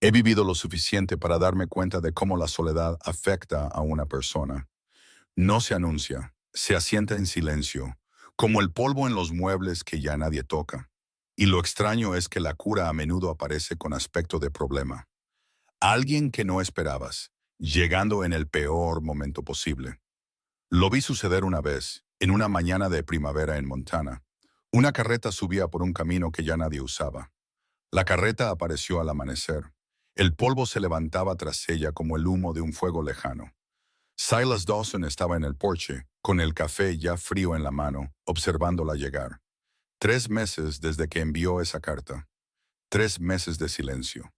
He vivido lo suficiente para darme cuenta de cómo la soledad afecta a una persona. No se anuncia, se asienta en silencio, como el polvo en los muebles que ya nadie toca. Y lo extraño es que la cura a menudo aparece con aspecto de problema. Alguien que no esperabas, llegando en el peor momento posible. Lo vi suceder una vez, en una mañana de primavera en Montana. Una carreta subía por un camino que ya nadie usaba. La carreta apareció al amanecer. El polvo se levantaba tras ella como el humo de un fuego lejano. Silas Dawson estaba en el porche, con el café ya frío en la mano, observándola llegar. 3 meses desde que envió esa carta. 3 meses de silencio.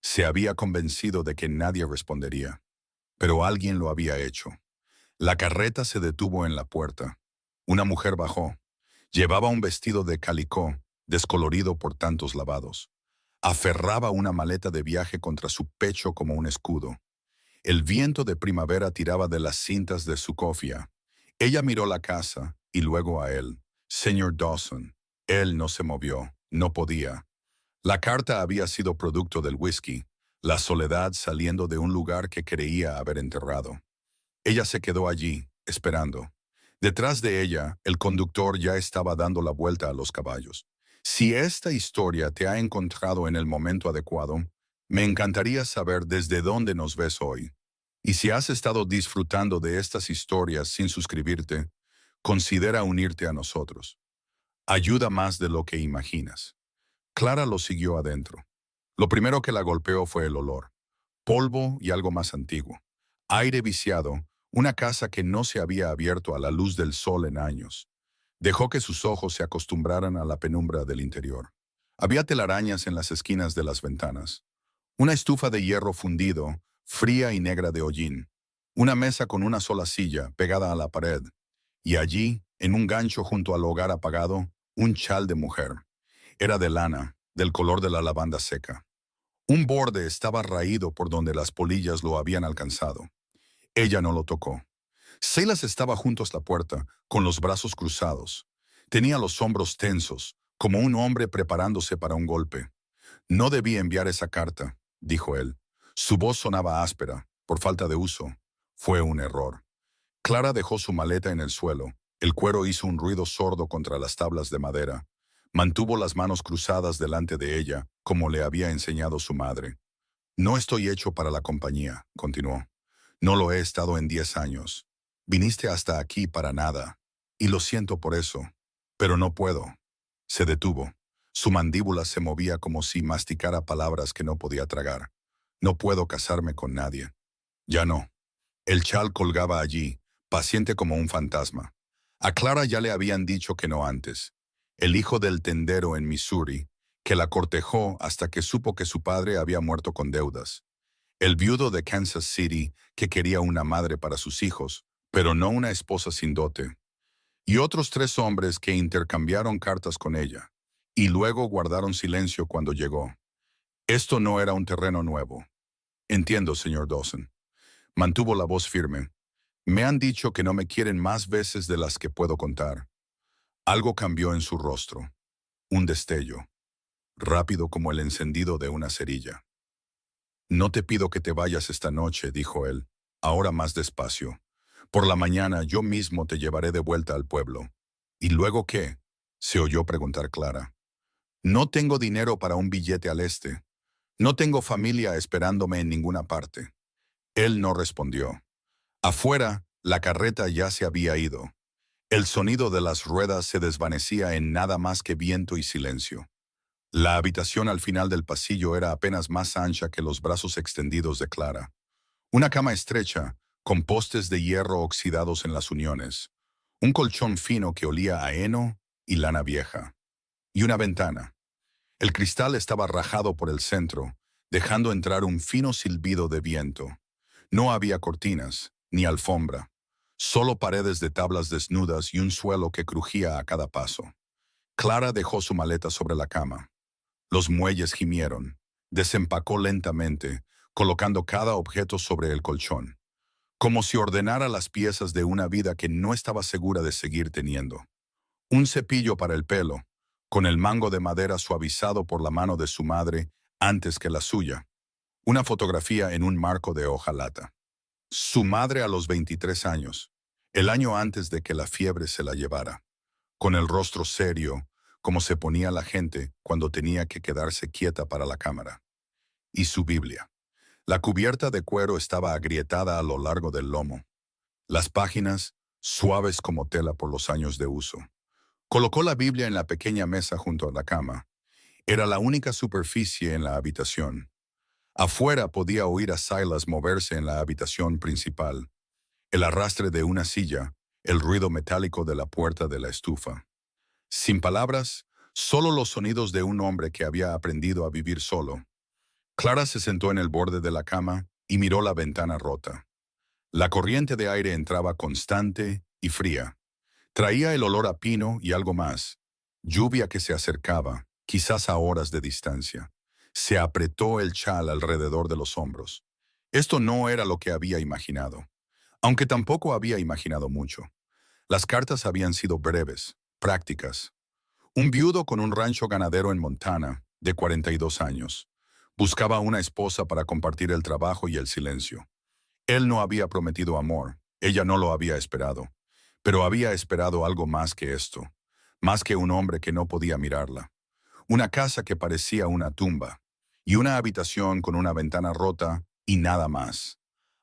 Se había convencido de que nadie respondería, pero alguien lo había hecho. La carreta se detuvo en la puerta. Una mujer bajó. Llevaba un vestido de calicó, descolorido por tantos lavados. Aferraba una maleta de viaje contra su pecho como un escudo. El viento de primavera tiraba de las cintas de su cofia. Ella miró la casa y luego a él. Señor Dawson. Él no se movió, no podía. La carta había sido producto del whisky, la soledad saliendo de un lugar que creía haber enterrado. Ella se quedó allí, esperando. Detrás de ella, el conductor ya estaba dando la vuelta a los caballos. Si esta historia te ha encontrado en el momento adecuado, me encantaría saber desde dónde nos ves hoy. Y si has estado disfrutando de estas historias sin suscribirte, considera unirte a nosotros. Ayuda más de lo que imaginas. Clara lo siguió adentro. Lo primero que la golpeó fue el olor. Polvo y algo más antiguo. Aire viciado, una casa que no se había abierto a la luz del sol en años. Dejó que sus ojos se acostumbraran a la penumbra del interior. Había telarañas en las esquinas de las ventanas. Una estufa de hierro fundido, fría y negra de hollín. Una mesa con una sola silla pegada a la pared. Y allí, en un gancho junto al hogar apagado, un chal de mujer. Era de lana, del color de la lavanda seca. Un borde estaba raído por donde las polillas lo habían alcanzado. Ella no lo tocó. Silas estaba junto a la puerta, con los brazos cruzados. Tenía los hombros tensos, como un hombre preparándose para un golpe. No debí enviar esa carta, dijo él. Su voz sonaba áspera, por falta de uso. Fue un error. Clara dejó su maleta en el suelo. El cuero hizo un ruido sordo contra las tablas de madera. Mantuvo las manos cruzadas delante de ella, como le había enseñado su madre. No estoy hecho para la compañía, continuó. No lo he estado en 10 años. Viniste hasta aquí para nada. Y lo siento por eso. Pero no puedo. Se detuvo. Su mandíbula se movía como si masticara palabras que no podía tragar. No puedo casarme con nadie. Ya no. El chal colgaba allí, paciente como un fantasma. A Clara ya le habían dicho que no antes. El hijo del tendero en Missouri, que la cortejó hasta que supo que su padre había muerto con deudas. El viudo de Kansas City, que quería una madre para sus hijos, pero no una esposa sin dote. Y otros 3 hombres que intercambiaron cartas con ella, y luego guardaron silencio cuando llegó. Esto no era un terreno nuevo. Entiendo, señor Dawson. Mantuvo la voz firme. Me han dicho que no me quieren más veces de las que puedo contar. Algo cambió en su rostro. Un destello, rápido como el encendido de una cerilla. No te pido que te vayas esta noche, dijo él, ahora más despacio. Por la mañana yo mismo te llevaré de vuelta al pueblo. ¿Y luego qué? Se oyó preguntar Clara. No tengo dinero para un billete al este. No tengo familia esperándome en ninguna parte. Él no respondió. Afuera, la carreta ya se había ido. El sonido de las ruedas se desvanecía en nada más que viento y silencio. La habitación al final del pasillo era apenas más ancha que los brazos extendidos de Clara. Una cama estrecha, con postes de hierro oxidados en las uniones. Un colchón fino que olía a heno y lana vieja. Y una ventana. El cristal estaba rajado por el centro, dejando entrar un fino silbido de viento. No había cortinas, ni alfombra. Solo paredes de tablas desnudas y un suelo que crujía a cada paso. Clara dejó su maleta sobre la cama. Los muelles gimieron. Desempacó lentamente, colocando cada objeto sobre el colchón, como si ordenara las piezas de una vida que no estaba segura de seguir teniendo. Un cepillo para el pelo, con el mango de madera suavizado por la mano de su madre antes que la suya. Una fotografía en un marco de hojalata. Su madre a los 23 años, el año antes de que la fiebre se la llevara, con el rostro serio, como se ponía la gente cuando tenía que quedarse quieta para la cámara. Y su Biblia. La cubierta de cuero estaba agrietada a lo largo del lomo. Las páginas, suaves como tela por los años de uso. Colocó la Biblia en la pequeña mesa junto a la cama. Era la única superficie en la habitación. Afuera podía oír a Silas moverse en la habitación principal. El arrastre de una silla, el ruido metálico de la puerta de la estufa. Sin palabras, solo los sonidos de un hombre que había aprendido a vivir solo. Clara se sentó en el borde de la cama y miró la ventana rota. La corriente de aire entraba constante y fría. Traía el olor a pino y algo más. Lluvia que se acercaba, quizás a horas de distancia. Se apretó el chal alrededor de los hombros. Esto no era lo que había imaginado, aunque tampoco había imaginado mucho. Las cartas habían sido breves, prácticas. Un viudo con un rancho ganadero en Montana, de 42 años. Buscaba una esposa para compartir el trabajo y el silencio. Él no había prometido amor, ella no lo había esperado, pero había esperado algo más que esto, más que un hombre que no podía mirarla. Una casa que parecía una tumba, y una habitación con una ventana rota y nada más.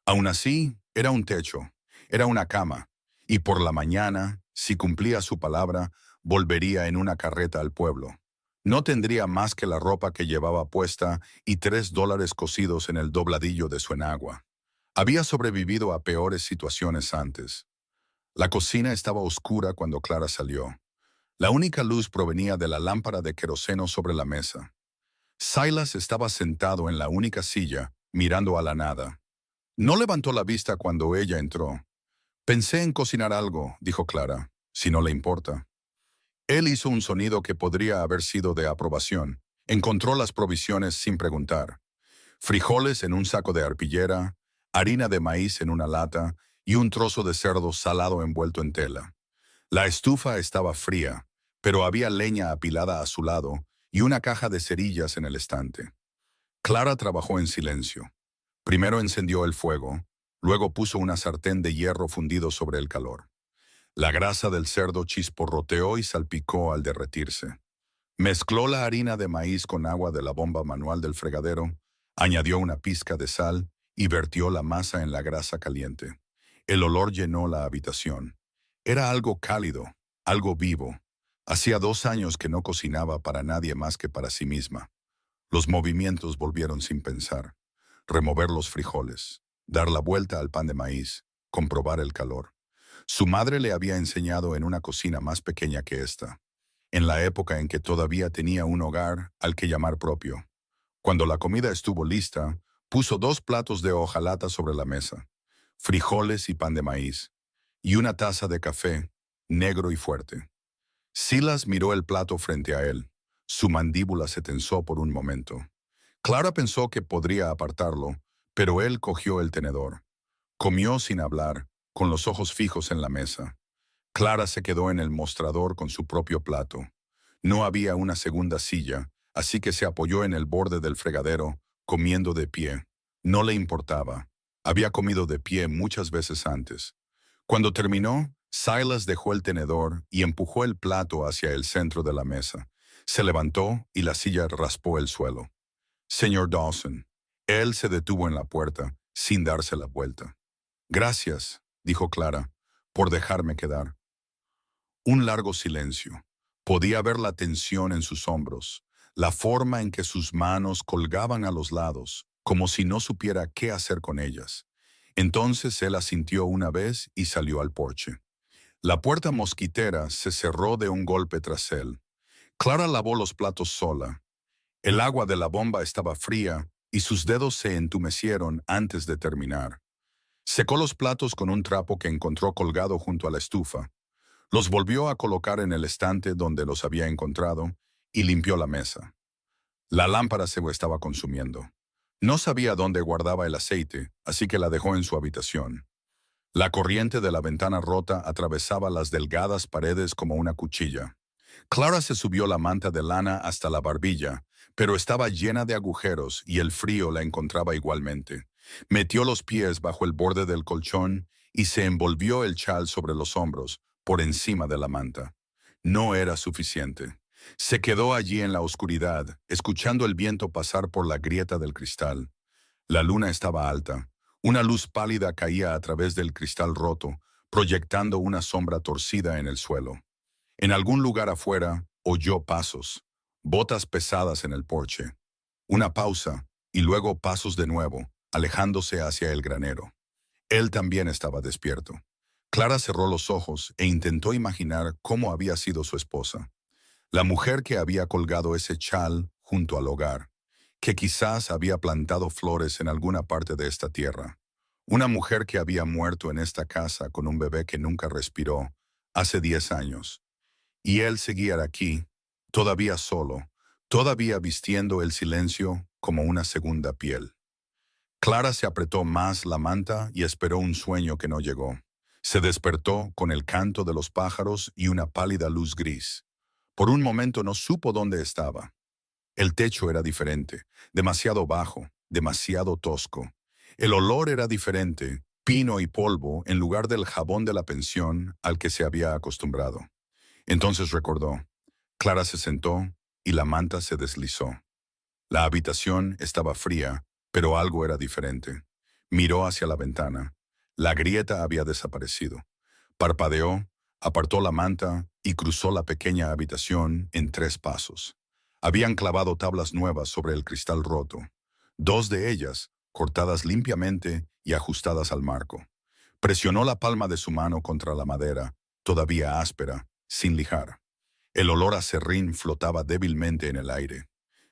Aún así, era un techo, era una cama, y por la mañana, si cumplía su palabra, volvería en una carreta al pueblo. No tendría más que la ropa que llevaba puesta y $3 cosidos en el dobladillo de su enagua. Había sobrevivido a peores situaciones antes. La cocina estaba oscura cuando Clara salió. La única luz provenía de la lámpara de queroseno sobre la mesa. Silas estaba sentado en la única silla, mirando a la nada. No levantó la vista cuando ella entró. Pensé en cocinar algo, dijo Clara, si no le importa. Él hizo un sonido que podría haber sido de aprobación. Encontró las provisiones sin preguntar. Frijoles en un saco de arpillera, harina de maíz en una lata y un trozo de cerdo salado envuelto en tela. La estufa estaba fría, pero había leña apilada a su lado y una caja de cerillas en el estante. Clara trabajó en silencio. Primero encendió el fuego, luego puso una sartén de hierro fundido sobre el calor. La grasa del cerdo chisporroteó y salpicó al derretirse. Mezcló la harina de maíz con agua de la bomba manual del fregadero, añadió una pizca de sal y vertió la masa en la grasa caliente. El olor llenó la habitación. Era algo cálido, algo vivo. Hacía 2 años que no cocinaba para nadie más que para sí misma. Los movimientos volvieron sin pensar. Remover los frijoles, dar la vuelta al pan de maíz, comprobar el calor. Su madre le había enseñado en una cocina más pequeña que esta, en la época en que todavía tenía un hogar al que llamar propio. Cuando la comida estuvo lista, puso 2 platos de hojalata sobre la mesa, frijoles y pan de maíz, y una taza de café, negro y fuerte. Silas miró el plato frente a él. Su mandíbula se tensó por un momento. Clara pensó que podría apartarlo, pero él cogió el tenedor. Comió sin hablar, con los ojos fijos en la mesa. Clara se quedó en el mostrador con su propio plato. No había una segunda silla, así que se apoyó en el borde del fregadero, comiendo de pie. No le importaba. Había comido de pie muchas veces antes. Cuando terminó, Silas dejó el tenedor y empujó el plato hacia el centro de la mesa. Se levantó y la silla raspó el suelo. Señor Dawson. Él se detuvo en la puerta, sin darse la vuelta. Gracias, dijo Clara, por dejarme quedar. Un largo silencio. Podía ver la tensión en sus hombros, la forma en que sus manos colgaban a los lados, como si no supiera qué hacer con ellas. Entonces él asintió una vez y salió al porche. La puerta mosquitera se cerró de un golpe tras él. Clara lavó los platos sola. El agua de la bomba estaba fría y sus dedos se entumecieron antes de terminar. Secó los platos con un trapo que encontró colgado junto a la estufa. Los volvió a colocar en el estante donde los había encontrado y limpió la mesa. La lámpara se estaba consumiendo. No sabía dónde guardaba el aceite, así que la dejó en su habitación. La corriente de la ventana rota atravesaba las delgadas paredes como una cuchilla. Clara se subió la manta de lana hasta la barbilla, pero estaba llena de agujeros y el frío la encontraba igualmente. Metió los pies bajo el borde del colchón y se envolvió el chal sobre los hombros, por encima de la manta. No era suficiente. Se quedó allí en la oscuridad, escuchando el viento pasar por la grieta del cristal. La luna estaba alta. Una luz pálida caía a través del cristal roto, proyectando una sombra torcida en el suelo. En algún lugar afuera, oyó pasos, botas pesadas en el porche. Una pausa, y luego pasos de nuevo, alejándose hacia el granero. Él también estaba despierto. Clara cerró los ojos e intentó imaginar cómo había sido su esposa. La mujer que había colgado ese chal junto al hogar, que quizás había plantado flores en alguna parte de esta tierra. Una mujer que había muerto en esta casa con un bebé que nunca respiró, hace 10 años. Y él seguía aquí, todavía solo, todavía vistiendo el silencio como una segunda piel. Clara se apretó más la manta y esperó un sueño que no llegó. Se despertó con el canto de los pájaros y una pálida luz gris. Por un momento no supo dónde estaba. El techo era diferente, demasiado bajo, demasiado tosco. El olor era diferente, pino y polvo en lugar del jabón de la pensión al que se había acostumbrado. Entonces recordó. Clara se sentó y la manta se deslizó. La habitación estaba fría, pero algo era diferente. Miró hacia la ventana. La grieta había desaparecido. Parpadeó, apartó la manta y cruzó la pequeña habitación en 3 pasos. Habían clavado tablas nuevas sobre el cristal roto. 2 de ellas, cortadas limpiamente y ajustadas al marco. Presionó la palma de su mano contra la madera, todavía áspera, sin lijar. El olor a serrín flotaba débilmente en el aire.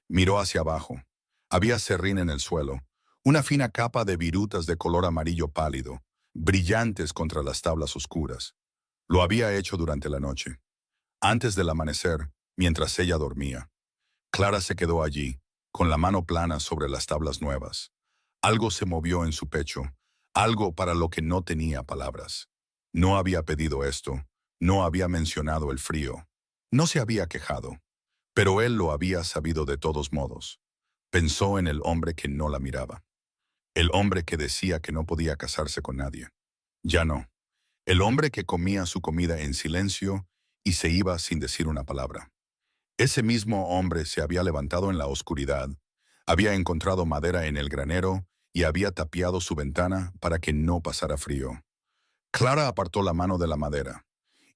Miró hacia abajo. Había serrín en el suelo, una fina capa de virutas de color amarillo pálido, brillantes contra las tablas oscuras. Lo había hecho durante la noche, antes del amanecer, mientras ella dormía. Clara se quedó allí, con la mano plana sobre las tablas nuevas. Algo se movió en su pecho, algo para lo que no tenía palabras. No había pedido esto, no había mencionado el frío, no se había quejado, pero él lo había sabido de todos modos. Pensó en el hombre que no la miraba, el hombre que decía que no podía casarse con nadie. Ya no. El hombre que comía su comida en silencio y se iba sin decir una palabra. Ese mismo hombre se había levantado en la oscuridad, había encontrado madera en el granero y había tapiado su ventana para que no pasara frío. Clara apartó la mano de la madera.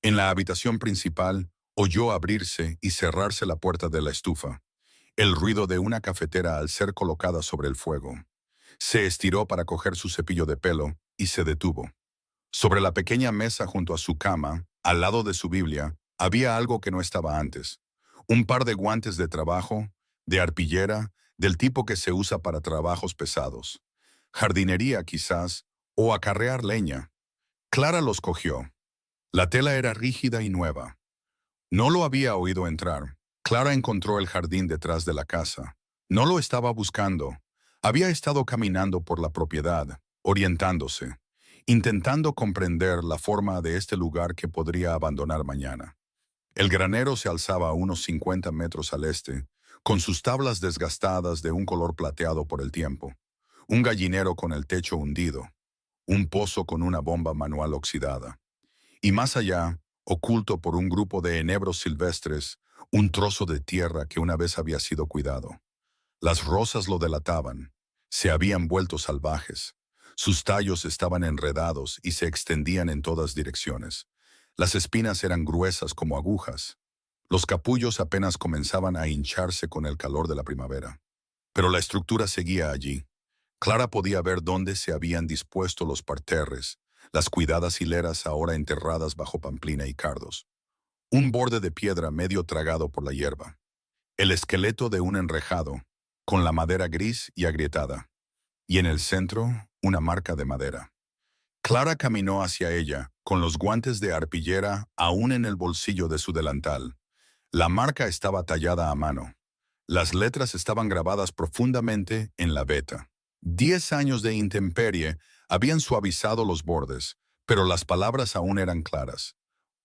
En la habitación principal, oyó abrirse y cerrarse la puerta de la estufa, el ruido de una cafetera al ser colocada sobre el fuego. Se estiró para coger su cepillo de pelo y se detuvo. Sobre la pequeña mesa junto a su cama, al lado de su Biblia, había algo que no estaba antes. Un par de guantes de trabajo, de arpillera, del tipo que se usa para trabajos pesados. Jardinería quizás, o acarrear leña. Clara los cogió. La tela era rígida y nueva. No lo había oído entrar. Clara encontró el jardín detrás de la casa. No lo estaba buscando. Había estado caminando por la propiedad, orientándose, intentando comprender la forma de este lugar que podría abandonar mañana. El granero se alzaba a unos 50 metros al este, con sus tablas desgastadas de un color plateado por el tiempo, un gallinero con el techo hundido, un pozo con una bomba manual oxidada. Y más allá, oculto por un grupo de enebros silvestres, un trozo de tierra que una vez había sido cuidado. Las rosas lo delataban. Se habían vuelto salvajes. Sus tallos estaban enredados y se extendían en todas direcciones. Las espinas eran gruesas como agujas. Los capullos apenas comenzaban a hincharse con el calor de la primavera. Pero la estructura seguía allí. Clara podía ver dónde se habían dispuesto los parterres, las cuidadas hileras ahora enterradas bajo pamplina y cardos. Un borde de piedra medio tragado por la hierba. El esqueleto de un enrejado, con la madera gris y agrietada. Y en el centro, una marca de madera. Clara caminó hacia ella, con los guantes de arpillera aún en el bolsillo de su delantal. La marca estaba tallada a mano. Las letras estaban grabadas profundamente en la veta. 10 años de intemperie habían suavizado los bordes, pero las palabras aún eran claras.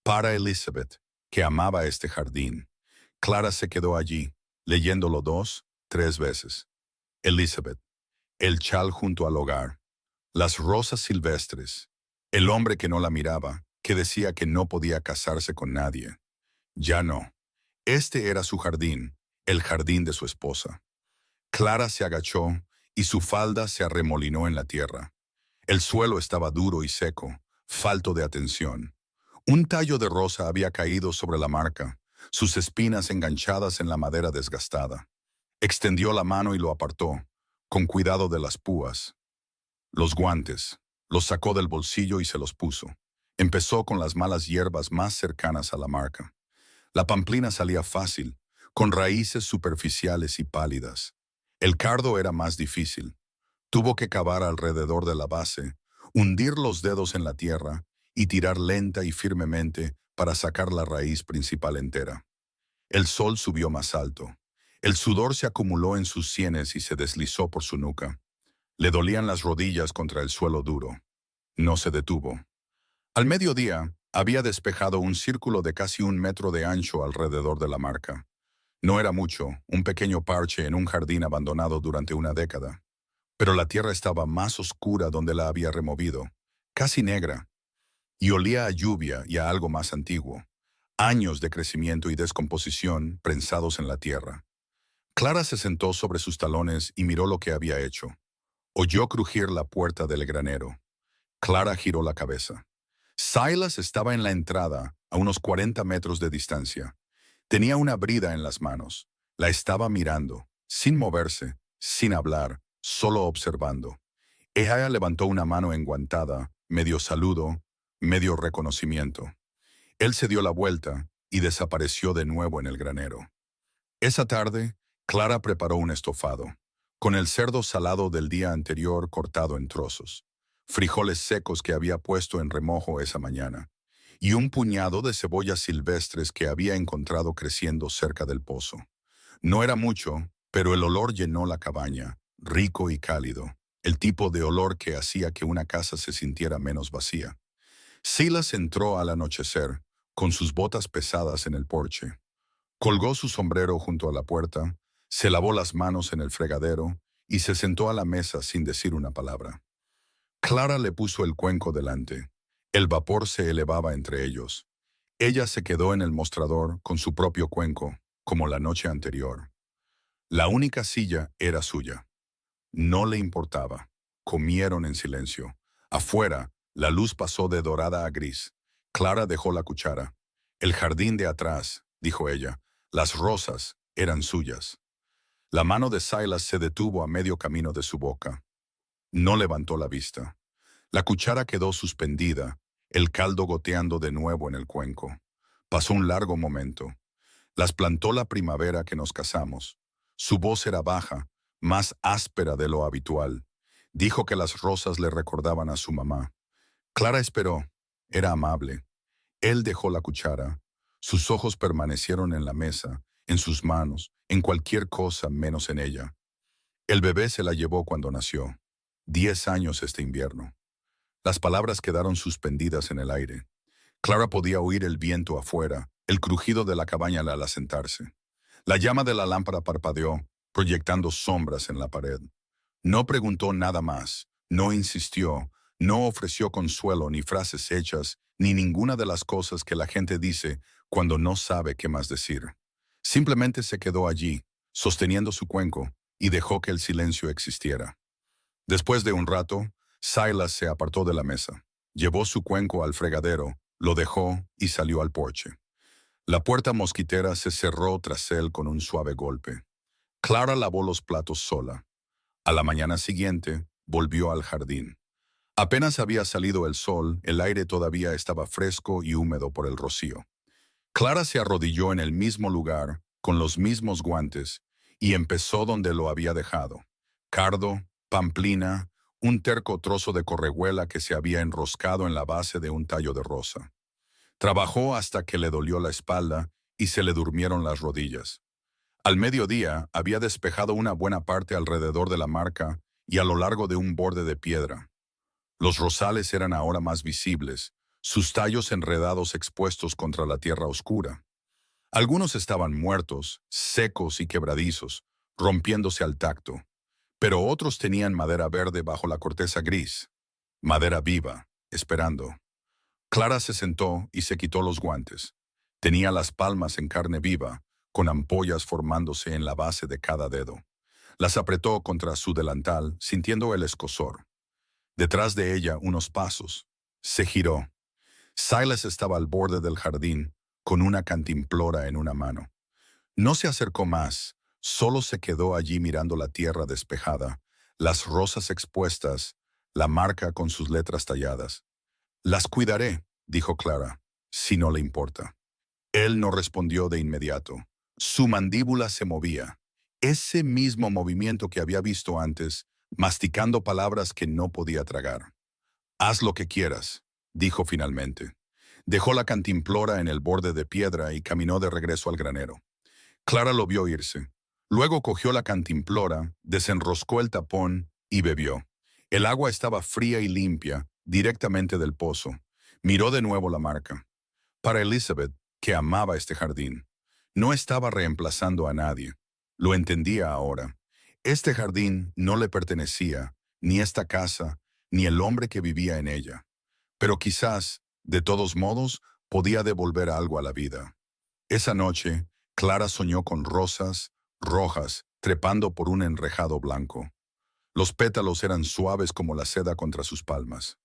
Para Elizabeth, que amaba este jardín. Clara se quedó allí, leyéndolo 2, 3 veces. Elizabeth, el chal junto al hogar, las rosas silvestres, el hombre que no la miraba, que decía que no podía casarse con nadie. Ya no. Este era su jardín, el jardín de su esposa. Clara se agachó y su falda se arremolinó en la tierra. El suelo estaba duro y seco, falto de atención. Un tallo de rosa había caído sobre la marca, sus espinas enganchadas en la madera desgastada. Extendió la mano y lo apartó, con cuidado de las púas. Los guantes, los sacó del bolsillo y se los puso. Empezó con las malas hierbas más cercanas a la marca. La pamplina salía fácil, con raíces superficiales y pálidas. El cardo era más difícil. Tuvo que cavar alrededor de la base, hundir los dedos en la tierra y tirar lenta y firmemente para sacar la raíz principal entera. El sol subió más alto. El sudor se acumuló en sus sienes y se deslizó por su nuca. Le dolían las rodillas contra el suelo duro. No se detuvo. Al mediodía, había despejado un círculo de casi 1 metro de ancho alrededor de la marca. No era mucho, un pequeño parche en un jardín abandonado durante una década. Pero la tierra estaba más oscura donde la había removido, casi negra, y olía a lluvia y a algo más antiguo. Años de crecimiento y descomposición prensados en la tierra. Clara se sentó sobre sus talones y miró lo que había hecho. Oyó crujir la puerta del granero. Clara giró la cabeza. Silas estaba en la entrada, a unos 40 metros de distancia. Tenía una brida en las manos. La estaba mirando, sin moverse, sin hablar, solo observando. Ella levantó una mano enguantada, medio saludo, medio reconocimiento. Él se dio la vuelta y desapareció de nuevo en el granero. Esa tarde, Clara preparó un estofado, con el cerdo salado del día anterior cortado en trozos, frijoles secos que había puesto en remojo esa mañana, y un puñado de cebollas silvestres que había encontrado creciendo cerca del pozo. No era mucho, pero el olor llenó la cabaña, rico y cálido, el tipo de olor que hacía que una casa se sintiera menos vacía. Silas entró al anochecer, con sus botas pesadas en el porche. Colgó su sombrero junto a la puerta, se lavó las manos en el fregadero y se sentó a la mesa sin decir una palabra. Clara le puso el cuenco delante. El vapor se elevaba entre ellos. Ella se quedó en el mostrador con su propio cuenco, como la noche anterior. La única silla era suya. No le importaba. Comieron en silencio. Afuera, la luz pasó de dorada a gris. Clara dejó la cuchara. El jardín de atrás, dijo ella, las rosas eran suyas. La mano de Silas se detuvo a medio camino de su boca. No levantó la vista. La cuchara quedó suspendida, el caldo goteando de nuevo en el cuenco. Pasó un largo momento. Las plantó la primavera que nos casamos. Su voz era baja, más áspera de lo habitual. Dijo que las rosas le recordaban a su mamá. Clara esperó. Era amable. Él dejó la cuchara. Sus ojos permanecieron en la mesa, en sus manos, en cualquier cosa menos en ella. El bebé se la llevó cuando nació. 10 años este invierno. Las palabras quedaron suspendidas en el aire. Clara podía oír el viento afuera, el crujido de la cabaña al sentarse. La llama de la lámpara parpadeó, proyectando sombras en la pared. No preguntó nada más, no insistió, no ofreció consuelo ni frases hechas, ni ninguna de las cosas que la gente dice cuando no sabe qué más decir. Simplemente se quedó allí, sosteniendo su cuenco, y dejó que el silencio existiera. Después de un rato, Silas se apartó de la mesa. Llevó su cuenco al fregadero, lo dejó y salió al porche. La puerta mosquitera se cerró tras él con un suave golpe. Clara lavó los platos sola. A la mañana siguiente, volvió al jardín. Apenas había salido el sol, el aire todavía estaba fresco y húmedo por el rocío. Clara se arrodilló en el mismo lugar, con los mismos guantes, y empezó donde lo había dejado. Cardo, pamplina, un terco trozo de correhuela que se había enroscado en la base de un tallo de rosa. Trabajó hasta que le dolió la espalda y se le durmieron las rodillas. Al mediodía había despejado una buena parte alrededor de la marca y a lo largo de un borde de piedra. Los rosales eran ahora más visibles, sus tallos enredados expuestos contra la tierra oscura. Algunos estaban muertos, secos y quebradizos, rompiéndose al tacto, pero otros tenían madera verde bajo la corteza gris, madera viva, esperando. Clara se sentó y se quitó los guantes. Tenía las palmas en carne viva, con ampollas formándose en la base de cada dedo. Las apretó contra su delantal, sintiendo el escozor. Detrás de ella unos pasos. Se giró. Silas estaba al borde del jardín, con una cantimplora en una mano. No se acercó más, solo se quedó allí mirando la tierra despejada, las rosas expuestas, la marca con sus letras talladas. «Las cuidaré», dijo Clara, «si no le importa». Él no respondió de inmediato. Su mandíbula se movía. Ese mismo movimiento que había visto antes, masticando palabras que no podía tragar. «Haz lo que quieras», dijo finalmente. Dejó la cantimplora en el borde de piedra y caminó de regreso al granero. Clara lo vio irse. Luego cogió la cantimplora, desenroscó el tapón y bebió. El agua estaba fría y limpia, directamente del pozo. Miró de nuevo la marca. Para Elizabeth, que amaba este jardín, no estaba reemplazando a nadie. Lo entendía ahora. Este jardín no le pertenecía, ni esta casa, ni el hombre que vivía en ella. Pero quizás, de todos modos, podía devolver algo a la vida. Esa noche, Clara soñó con rosas rojas trepando por un enrejado blanco. Los pétalos eran suaves como la seda contra sus palmas.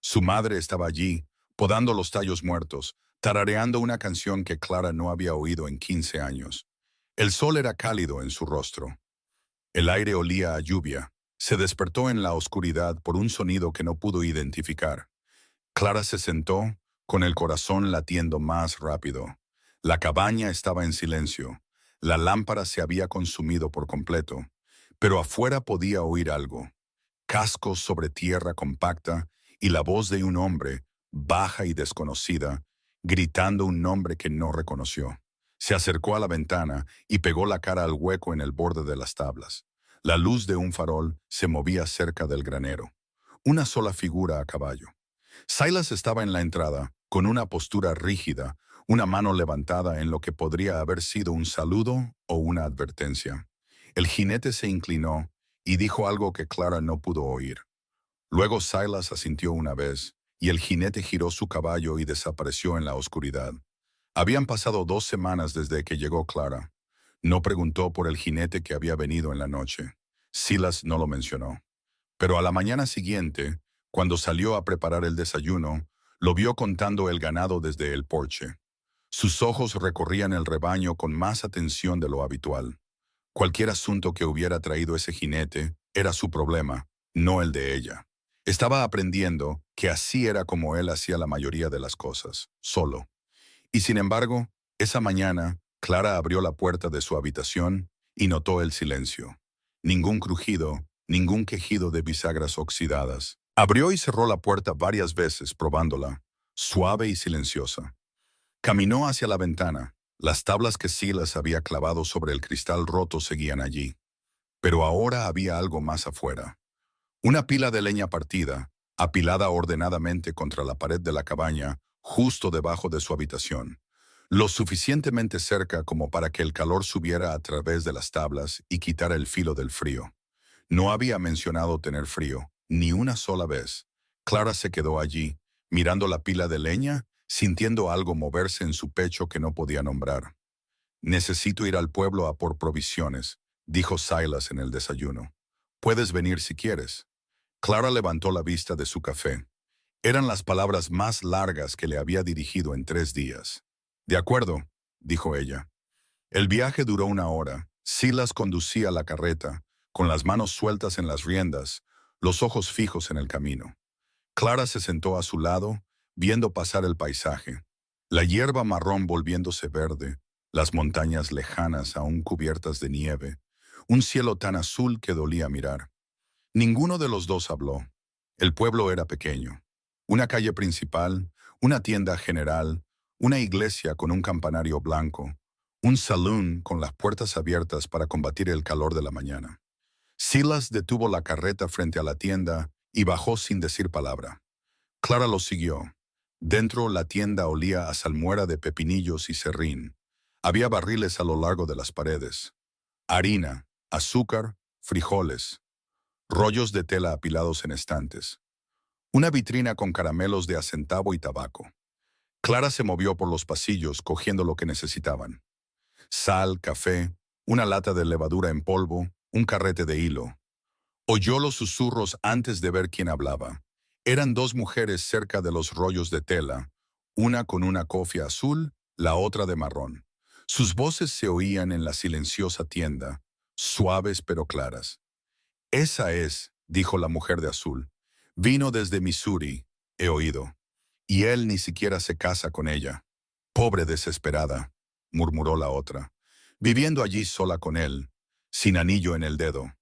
Su madre estaba allí, podando los tallos muertos, tarareando una canción que Clara no había oído en 15 años. El sol era cálido en su rostro. El aire olía a lluvia. Se despertó en la oscuridad por un sonido que no pudo identificar. Clara se sentó, con el corazón latiendo más rápido. La cabaña estaba en silencio. La lámpara se había consumido por completo, pero afuera podía oír algo. Cascos sobre tierra compacta y la voz de un hombre, baja y desconocida, gritando un nombre que no reconoció. Se acercó a la ventana y pegó la cara al hueco en el borde de las tablas. La luz de un farol se movía cerca del granero. Una sola figura a caballo. Silas estaba en la entrada, con una postura rígida, una mano levantada en lo que podría haber sido un saludo o una advertencia. El jinete se inclinó y dijo algo que Clara no pudo oír. Luego Silas asintió una vez, y el jinete giró su caballo y desapareció en la oscuridad. Habían pasado 2 semanas desde que llegó Clara. No preguntó por el jinete que había venido en la noche. Silas no lo mencionó. Pero a la mañana siguiente, cuando salió a preparar el desayuno, lo vio contando el ganado desde el porche. Sus ojos recorrían el rebaño con más atención de lo habitual. Cualquier asunto que hubiera traído ese jinete era su problema, no el de ella. Estaba aprendiendo que así era como él hacía la mayoría de las cosas, solo. Y sin embargo, esa mañana, Clara abrió la puerta de su habitación y notó el silencio. Ningún crujido, ningún quejido de bisagras oxidadas. Abrió y cerró la puerta varias veces, probándola, suave y silenciosa. Caminó hacia la ventana. Las tablas que Silas había clavado sobre el cristal roto seguían allí. Pero ahora había algo más afuera. Una pila de leña partida, apilada ordenadamente contra la pared de la cabaña, justo debajo de su habitación. Lo suficientemente cerca como para que el calor subiera a través de las tablas y quitara el filo del frío. No había mencionado tener frío, ni una sola vez. Clara se quedó allí, mirando la pila de leña, sintiendo algo moverse en su pecho que no podía nombrar. «Necesito ir al pueblo a por provisiones», dijo Silas en el desayuno. «Puedes venir si quieres». Clara levantó la vista de su café. Eran las palabras más largas que le había dirigido en 3 días. «De acuerdo», dijo ella. El viaje duró 1 hora. Silas conducía la carreta, con las manos sueltas en las riendas, los ojos fijos en el camino. Clara se sentó a su lado, viendo pasar el paisaje. La hierba marrón volviéndose verde, las montañas lejanas aún cubiertas de nieve, un cielo tan azul que dolía mirar. Ninguno de los dos habló. El pueblo era pequeño. Una calle principal, una tienda general, una iglesia con un campanario blanco, un salón con las puertas abiertas para combatir el calor de la mañana. Silas detuvo la carreta frente a la tienda y bajó sin decir palabra. Clara lo siguió. Dentro la tienda olía a salmuera de pepinillos y serrín. Había barriles a lo largo de las paredes. Harina, azúcar, frijoles, rollos de tela apilados en estantes, una vitrina con caramelos de a centavo y tabaco. Clara se movió por los pasillos cogiendo lo que necesitaban. Sal, café, una lata de levadura en polvo, un carrete de hilo. Oyó los susurros antes de ver quién hablaba. Eran dos mujeres cerca de los rollos de tela, una con una cofia azul, la otra de marrón. Sus voces se oían en la silenciosa tienda, suaves pero claras. Esa es, dijo la mujer de azul. Vino desde Missouri, he oído. Y él ni siquiera se casa con ella. Pobre desesperada, murmuró la otra, viviendo allí sola con él, sin anillo en el dedo.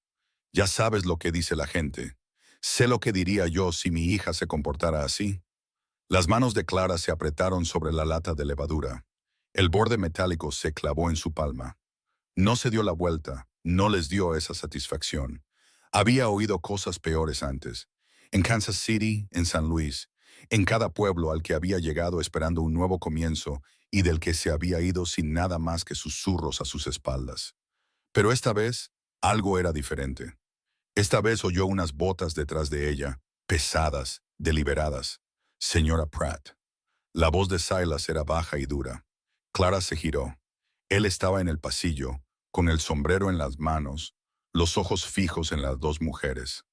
Ya sabes lo que dice la gente. Sé lo que diría yo si mi hija se comportara así. Las manos de Clara se apretaron sobre la lata de levadura. El borde metálico se clavó en su palma. No se dio la vuelta, no les dio esa satisfacción. Había oído cosas peores antes. En Kansas City, en San Luis, en cada pueblo al que había llegado esperando un nuevo comienzo y del que se había ido sin nada más que susurros a sus espaldas. Pero esta vez, algo era diferente. Esta vez oyó unas botas detrás de ella, pesadas, deliberadas. Señora Pratt. La voz de Silas era baja y dura. Clara se giró. Él estaba en el pasillo, con el sombrero en las manos, los ojos fijos en las dos mujeres.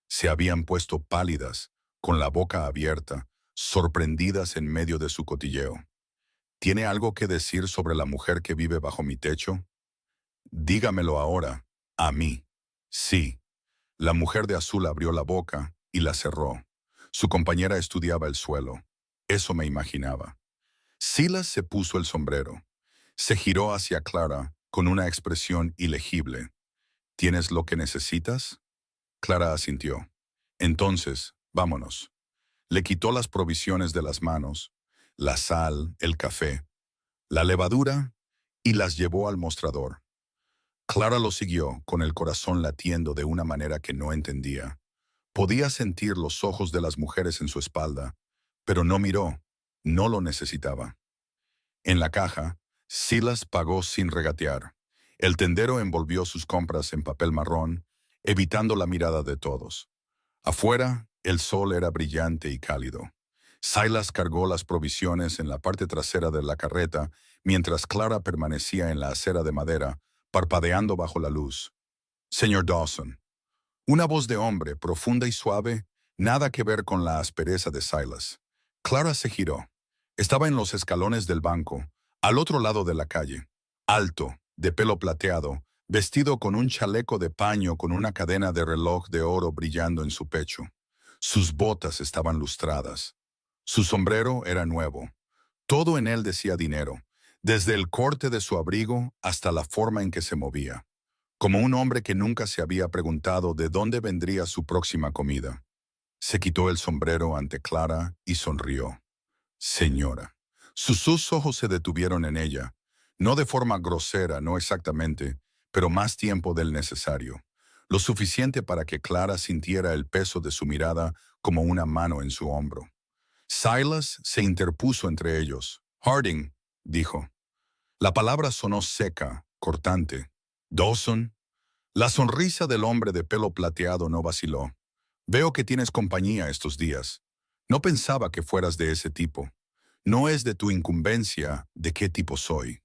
Se habían puesto pálidas, con la boca abierta, sorprendidas en medio de su cotilleo. ¿Tiene algo que decir sobre la mujer que vive bajo mi techo? Dígamelo ahora, a mí. Sí. La mujer de azul abrió la boca y la cerró. Su compañera estudiaba el suelo. Eso me imaginaba. Silas se puso el sombrero. Se giró hacia Clara con una expresión ilegible. ¿Tienes lo que necesitas? Clara asintió. Entonces, vámonos. Le quitó las provisiones de las manos, la sal, el café, la levadura y las llevó al mostrador. Clara lo siguió, con el corazón latiendo de una manera que no entendía. Podía sentir los ojos de las mujeres en su espalda, pero no miró, no lo necesitaba. En la caja, Silas pagó sin regatear. El tendero envolvió sus compras en papel marrón, evitando la mirada de todos. Afuera, el sol era brillante y cálido. Silas cargó las provisiones en la parte trasera de la carreta, mientras Clara permanecía en la acera de madera, parpadeando bajo la luz. Señor Dawson. Una voz de hombre, profunda y suave, nada que ver con la aspereza de Silas. Clara se giró. Estaba en los escalones del banco, al otro lado de la calle. Alto, de pelo plateado, vestido con un chaleco de paño con una cadena de reloj de oro brillando en su pecho. Sus botas estaban lustradas. Su sombrero era nuevo. Todo en él decía dinero, desde el corte de su abrigo hasta la forma en que se movía. Como un hombre que nunca se había preguntado de dónde vendría su próxima comida. Se quitó el sombrero ante Clara y sonrió. Señora. Sus ojos se detuvieron en ella, no de forma grosera, no exactamente, pero más tiempo del necesario, lo suficiente para que Clara sintiera el peso de su mirada como una mano en su hombro. Silas se interpuso entre ellos. Harding, dijo. La palabra sonó seca, cortante. Dawson. La sonrisa del hombre de pelo plateado no vaciló. Veo que tienes compañía estos días. No pensaba que fueras de ese tipo. No es de tu incumbencia de qué tipo soy.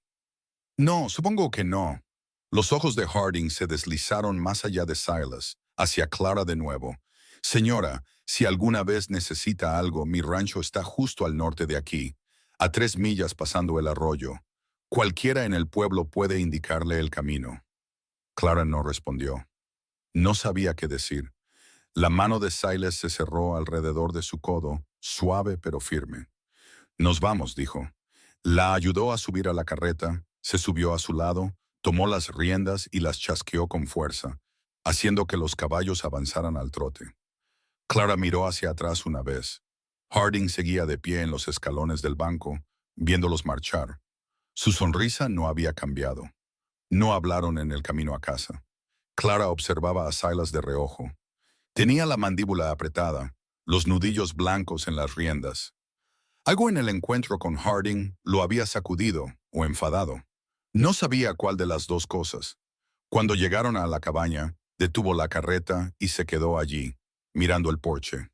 No, supongo que no. Los ojos de Harding se deslizaron más allá de Silas, hacia Clara de nuevo. Señora, si alguna vez necesita algo, mi rancho está justo al norte de aquí, a 3 millas pasando el arroyo. Cualquiera en el pueblo puede indicarle el camino. Clara no respondió. No sabía qué decir. La mano de Silas se cerró alrededor de su codo, suave pero firme. Nos vamos, dijo. La ayudó a subir a la carreta, se subió a su lado, tomó las riendas y las chasqueó con fuerza, haciendo que los caballos avanzaran al trote. Clara miró hacia atrás una vez. Harding seguía de pie en los escalones del banco, viéndolos marchar. Su sonrisa no había cambiado. No hablaron en el camino a casa. Clara observaba a Silas de reojo. Tenía la mandíbula apretada, los nudillos blancos en las riendas. Algo en el encuentro con Harding lo había sacudido o enfadado. No sabía cuál de las dos cosas. Cuando llegaron a la cabaña, detuvo la carreta y se quedó allí, mirando el porche.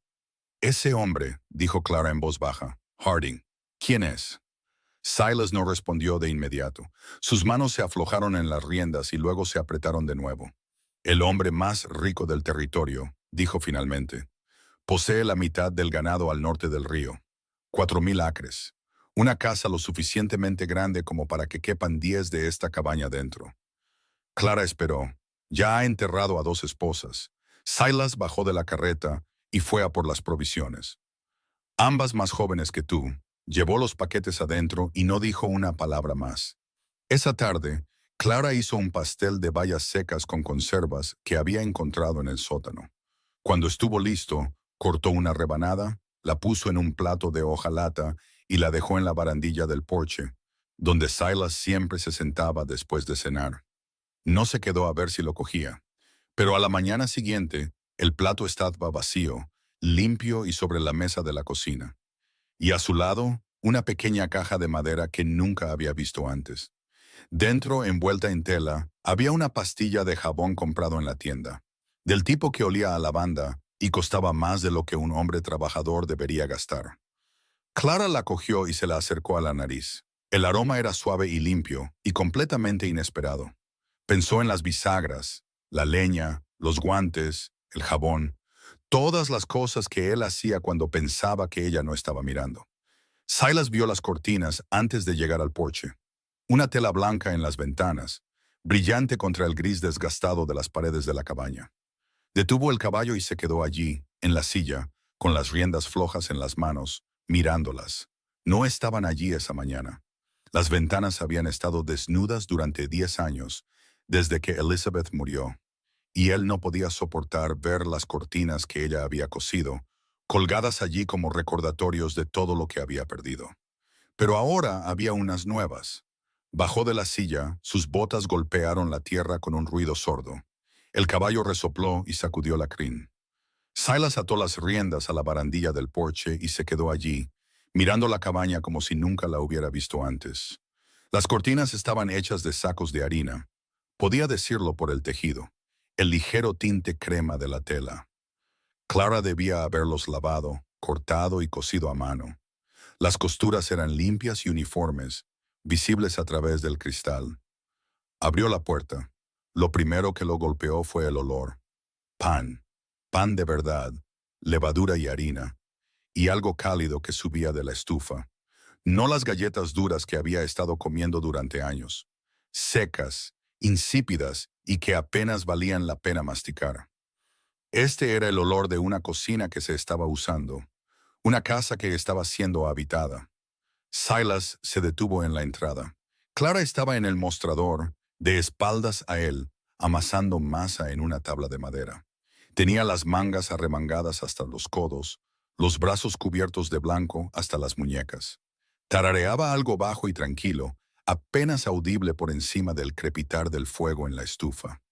Ese hombre, dijo Clara en voz baja. Harding. ¿Quién es? Silas no respondió de inmediato. Sus manos se aflojaron en las riendas y luego se apretaron de nuevo. El hombre más rico del territorio, dijo finalmente. Posee la mitad del ganado al norte del río. 4,000 acres. Una casa lo suficientemente grande como para que quepan 10 de esta cabaña dentro. Clara esperó. Ya ha enterrado a 2 esposas. Silas bajó de la carreta y fue a por las provisiones. Ambas más jóvenes que tú. Llevó los paquetes adentro y no dijo una palabra más. Esa tarde, Clara hizo un pastel de bayas secas con conservas que había encontrado en el sótano. Cuando estuvo listo, cortó una rebanada, la puso en un plato de hojalata y la dejó en la barandilla del porche, donde Silas siempre se sentaba después de cenar. No se quedó a ver si lo cogía, pero a la mañana siguiente, el plato estaba vacío, limpio y sobre la mesa de la cocina. Y a su lado, una pequeña caja de madera que nunca había visto antes. Dentro, envuelta en tela, había una pastilla de jabón comprado en la tienda, del tipo que olía a lavanda y costaba más de lo que un hombre trabajador debería gastar. Clara la cogió y se la acercó a la nariz. El aroma era suave y limpio, y completamente inesperado. Pensó en las bisagras, la leña, los guantes, el jabón, todas las cosas que él hacía cuando pensaba que ella no estaba mirando. Silas vio las cortinas antes de llegar al porche. Una tela blanca en las ventanas, brillante contra el gris desgastado de las paredes de la cabaña. Detuvo el caballo y se quedó allí, en la silla, con las riendas flojas en las manos, mirándolas. No estaban allí esa mañana. Las ventanas habían estado desnudas durante 10 años, desde que Elizabeth murió, y él no podía soportar ver las cortinas que ella había cosido, colgadas allí como recordatorios de todo lo que había perdido. Pero ahora había unas nuevas. Bajó de la silla, sus botas golpearon la tierra con un ruido sordo. El caballo resopló y sacudió la crin. Silas ató las riendas a la barandilla del porche y se quedó allí, mirando la cabaña como si nunca la hubiera visto antes. Las cortinas estaban hechas de sacos de harina. Podía decirlo por el tejido, el ligero tinte crema de la tela. Clara debía haberlos lavado, cortado y cosido a mano. Las costuras eran limpias y uniformes, visibles a través del cristal. Abrió la puerta. Lo primero que lo golpeó fue el olor. Pan, pan de verdad, levadura y harina, y algo cálido que subía de la estufa. No las galletas duras que había estado comiendo durante años, secas, insípidas y que apenas valían la pena masticar. Este era el olor de una cocina que se estaba usando, una casa que estaba siendo habitada. Silas se detuvo en la entrada. Clara estaba en el mostrador, de espaldas a él, amasando masa en una tabla de madera. Tenía las mangas arremangadas hasta los codos, los brazos cubiertos de blanco hasta las muñecas. Tarareaba algo bajo y tranquilo, apenas audible por encima del crepitar del fuego en la estufa.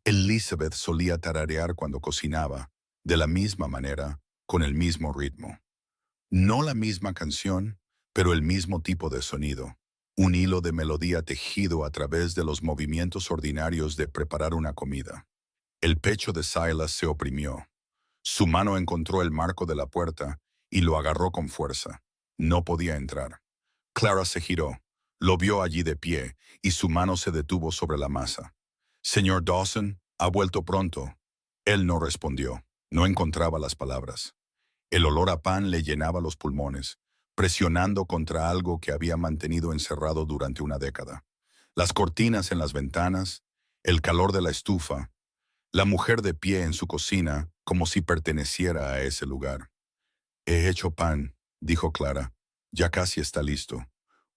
Elizabeth solía tararear cuando cocinaba, de la misma manera, con el mismo ritmo. No la misma canción, pero el mismo tipo de sonido. Un hilo de melodía tejido a través de los movimientos ordinarios de preparar una comida. El pecho de Silas se oprimió. Su mano encontró el marco de la puerta y lo agarró con fuerza. No podía entrar. Clara se giró, lo vio allí de pie y su mano se detuvo sobre la masa. «Señor Dawson, ¿ha vuelto pronto?» Él no respondió. No encontraba las palabras. El olor a pan le llenaba los pulmones, presionando contra algo que había mantenido encerrado durante una década. Las cortinas en las ventanas, el calor de la estufa, la mujer de pie en su cocina como si perteneciera a ese lugar. «He hecho pan», dijo Clara. «Ya casi está listo.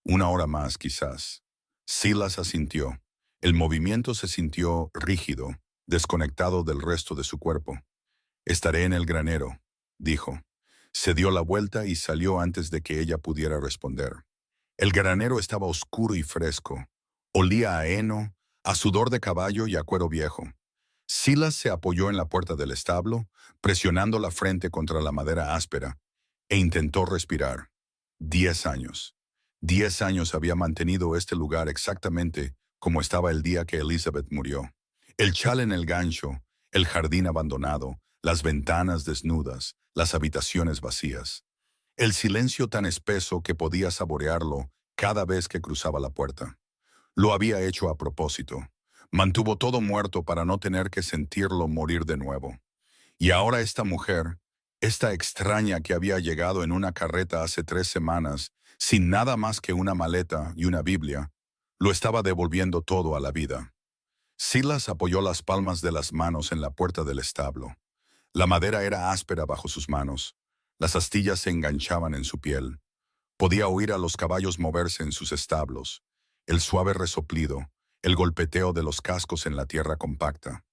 1 hora más, quizás». Silas asintió. El movimiento se sintió rígido, desconectado del resto de su cuerpo. «Estaré en el granero», dijo. Se dio la vuelta y salió antes de que ella pudiera responder. El granero estaba oscuro y fresco. Olía a heno, a sudor de caballo y a cuero viejo. Silas se apoyó en la puerta del establo, presionando la frente contra la madera áspera, e intentó respirar. 10 años. 10 años había mantenido este lugar exactamente como estaba el día que Elizabeth murió. El chal en el gancho, el jardín abandonado, las ventanas desnudas, las habitaciones vacías. El silencio tan espeso que podía saborearlo cada vez que cruzaba la puerta. Lo había hecho a propósito. Mantuvo todo muerto para no tener que sentirlo morir de nuevo. Y ahora esta mujer, esta extraña que había llegado en una carreta hace 3 semanas, sin nada más que una maleta y una Biblia, lo estaba devolviendo todo a la vida. Silas apoyó las palmas de las manos en la puerta del establo. La madera era áspera bajo sus manos. Las astillas se enganchaban en su piel. Podía oír a los caballos moverse en sus establos, el suave resoplido, el golpeteo de los cascos en la tierra compacta.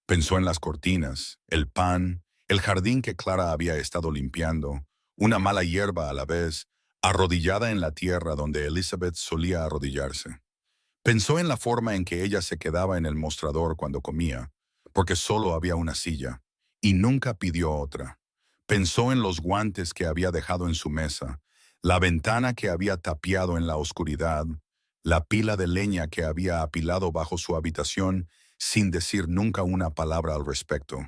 Pensó en las cortinas, el pan, el jardín que Clara había estado limpiando, una mala hierba a la vez, arrodillada en la tierra donde Elizabeth solía arrodillarse. Pensó en la forma en que ella se quedaba en el mostrador cuando comía, porque solo había una silla, y nunca pidió otra. Pensó en los guantes que había dejado en su mesa, la ventana que había tapiado en la oscuridad, la pila de leña que había apilado bajo su habitación sin decir nunca una palabra al respecto.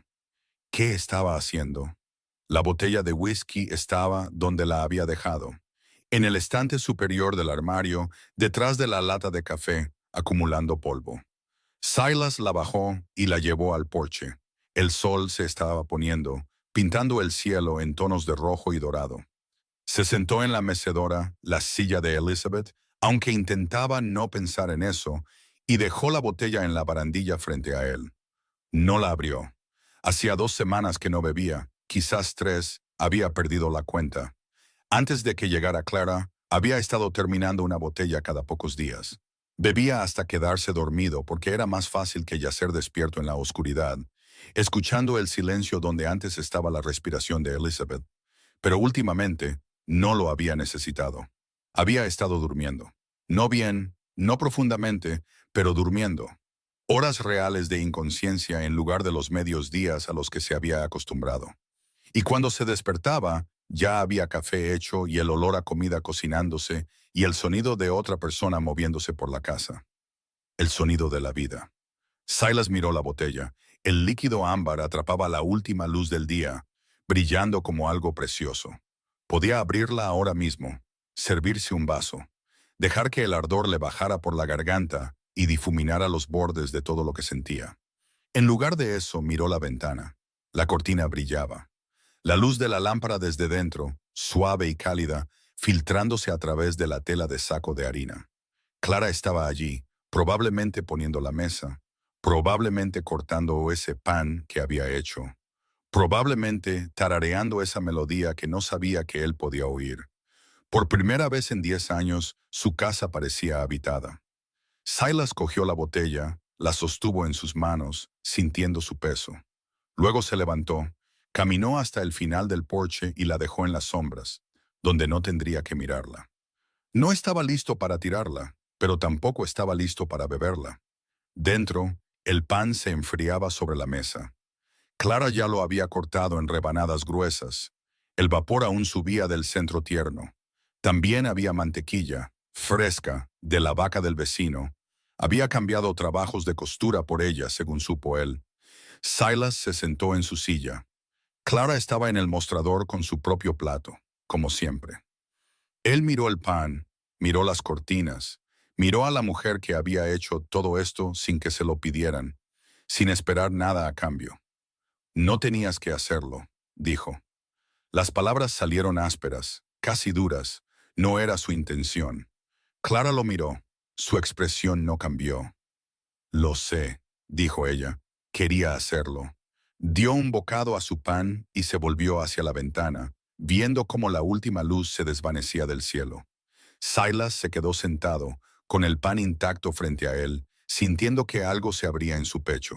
¿Qué estaba haciendo? La botella de whisky estaba donde la había dejado, en el estante superior del armario, detrás de la lata de café, acumulando polvo. Silas la bajó y la llevó al porche. El sol se estaba poniendo, pintando el cielo en tonos de rojo y dorado. Se sentó en la mecedora, la silla de Elizabeth, aunque intentaba no pensar en eso, y dejó la botella en la barandilla frente a él. No la abrió. Hacía 2 semanas que no bebía, quizás 3, había perdido la cuenta. Antes de que llegara Clara, había estado terminando una botella cada pocos días. Bebía hasta quedarse dormido porque era más fácil que yacer despierto en la oscuridad, escuchando el silencio donde antes estaba la respiración de Elizabeth. Pero últimamente no lo había necesitado. Había estado durmiendo. No bien, no profundamente, pero durmiendo. Horas reales de inconsciencia en lugar de los medios días a los que se había acostumbrado. Y cuando se despertaba, ya había café hecho y el olor a comida cocinándose y el sonido de otra persona moviéndose por la casa. El sonido de la vida. Silas miró la botella. El líquido ámbar atrapaba la última luz del día, brillando como algo precioso. Podía abrirla ahora mismo, servirse un vaso, dejar que el ardor le bajara por la garganta y difuminara los bordes de todo lo que sentía. En lugar de eso, miró la ventana. La cortina brillaba. La luz de la lámpara desde dentro, suave y cálida, filtrándose a través de la tela de saco de harina. Clara estaba allí, probablemente poniendo la mesa, probablemente cortando ese pan que había hecho, probablemente tarareando esa melodía que no sabía que él podía oír. Por primera vez en 10 años, su casa parecía habitada. Silas cogió la botella, la sostuvo en sus manos, sintiendo su peso. Luego se levantó, caminó hasta el final del porche y la dejó en las sombras, donde no tendría que mirarla. No estaba listo para tirarla, pero tampoco estaba listo para beberla. Dentro, el pan se enfriaba sobre la mesa. Clara ya lo había cortado en rebanadas gruesas. El vapor aún subía del centro tierno. También había mantequilla, fresca, de la vaca del vecino. Había cambiado trabajos de costura por ella, según supo él. Silas se sentó en su silla. Clara estaba en el mostrador con su propio plato, como siempre. Él miró el pan, miró las cortinas, miró a la mujer que había hecho todo esto sin que se lo pidieran, sin esperar nada a cambio. No tenías que hacerlo, dijo. Las palabras salieron ásperas, casi duras. No era su intención. Clara lo miró. Su expresión no cambió. Lo sé, dijo ella. Quería hacerlo. Dio un bocado a su pan y se volvió hacia la ventana, viendo cómo la última luz se desvanecía del cielo. Silas se quedó sentado, con el pan intacto frente a él, sintiendo que algo se abría en su pecho.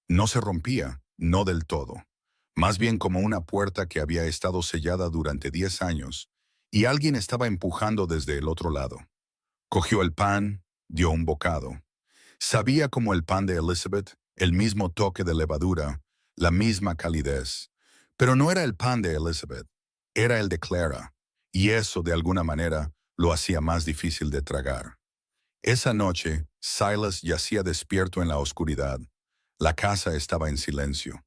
No se rompía, no del todo. Más bien como una puerta que había estado sellada durante 10 años, y alguien estaba empujando desde el otro lado. Cogió el pan, dio un bocado. Sabía como el pan de Elizabeth, el mismo toque de levadura, la misma calidez. Pero no era el pan de Elizabeth, era el de Clara, y eso, de alguna manera, lo hacía más difícil de tragar. Esa noche, Silas yacía despierto en la oscuridad. La casa estaba en silencio.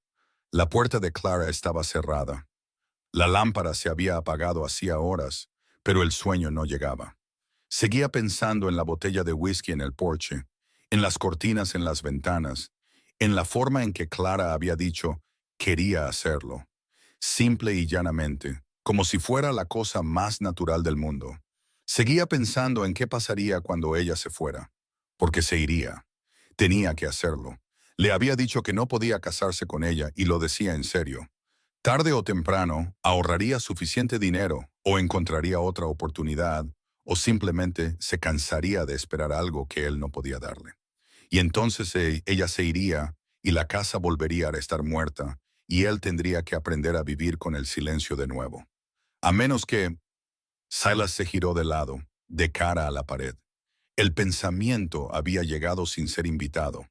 La puerta de Clara estaba cerrada. La lámpara se había apagado hacía horas, pero el sueño no llegaba. Seguía pensando en la botella de whisky en el porche, en las cortinas en las ventanas, en la forma en que Clara había dicho quería hacerlo, simple y llanamente, como si fuera la cosa más natural del mundo. Seguía pensando en qué pasaría cuando ella se fuera, porque se iría. Tenía que hacerlo. Le había dicho que no podía casarse con ella y lo decía en serio. Tarde o temprano, ahorraría suficiente dinero o encontraría otra oportunidad o simplemente se cansaría de esperar algo que él no podía darle. Y entonces ella se iría y la casa volvería a estar muerta y él tendría que aprender a vivir con el silencio de nuevo. A menos que Silas se giró de lado, de cara a la pared. El pensamiento había llegado sin ser invitado,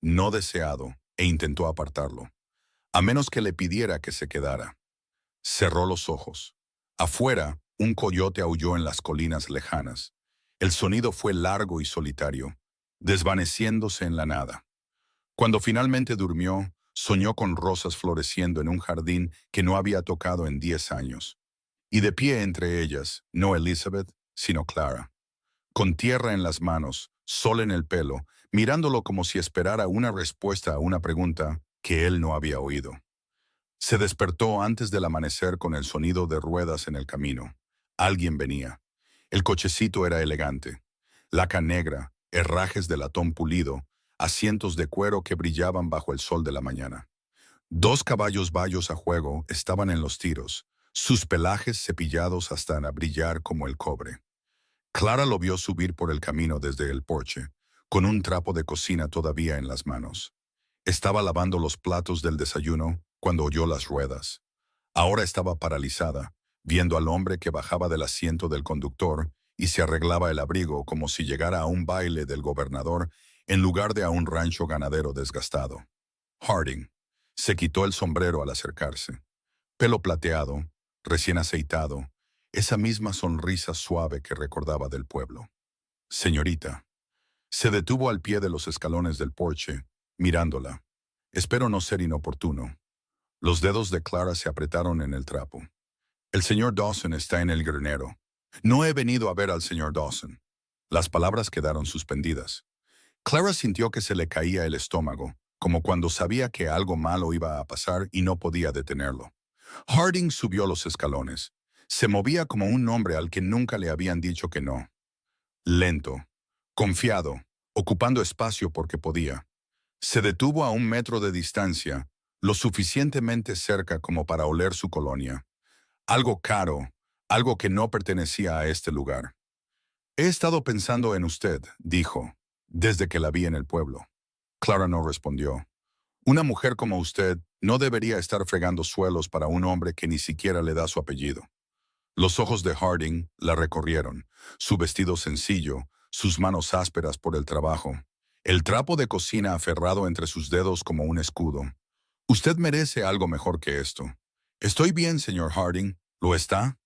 no deseado, e intentó apartarlo. A menos que le pidiera que se quedara. Cerró los ojos. Afuera, un coyote aulló en las colinas lejanas. El sonido fue largo y solitario, desvaneciéndose en la nada. Cuando finalmente durmió, soñó con rosas floreciendo en un jardín que no había tocado en 10 años. Y de pie entre ellas, no Elizabeth, sino Clara. Con tierra en las manos, sol en el pelo, mirándolo como si esperara una respuesta a una pregunta que él no había oído. Se despertó antes del amanecer con el sonido de ruedas en el camino. Alguien venía. El cochecito era elegante. Laca negra, herrajes de latón pulido, asientos de cuero que brillaban bajo el sol de la mañana. 2 caballos bayos a juego estaban en los tiros, sus pelajes cepillados hasta brillar como el cobre. Clara lo vio subir por el camino desde el porche, con un trapo de cocina todavía en las manos. Estaba lavando los platos del desayuno cuando oyó las ruedas. Ahora estaba paralizada, viendo al hombre que bajaba del asiento del conductor y se arreglaba el abrigo como si llegara a un baile del gobernador en lugar de a un rancho ganadero desgastado. Harding se quitó el sombrero al acercarse. Pelo plateado, recién aceitado, esa misma sonrisa suave que recordaba del pueblo. Señorita. Se detuvo al pie de los escalones del porche, mirándola. Espero no ser inoportuno. Los dedos de Clara se apretaron en el trapo. El señor Dawson está en el granero. No he venido a ver al señor Dawson. Las palabras quedaron suspendidas. Clara sintió que se le caía el estómago, como cuando sabía que algo malo iba a pasar y no podía detenerlo. Harding subió los escalones. Se movía como un hombre al que nunca le habían dicho que no. Lento, confiado, ocupando espacio porque podía. Se detuvo a 1 metro de distancia, lo suficientemente cerca como para oler su colonia. Algo caro, algo que no pertenecía a este lugar. He estado pensando en usted, dijo, desde que la vi en el pueblo. Clara no respondió. Una mujer como usted no debería estar fregando suelos para un hombre que ni siquiera le da su apellido. Los ojos de Harding la recorrieron, su vestido sencillo, sus manos ásperas por el trabajo, el trapo de cocina aferrado entre sus dedos como un escudo. Usted merece algo mejor que esto. Estoy bien, señor Harding. ¿Lo está?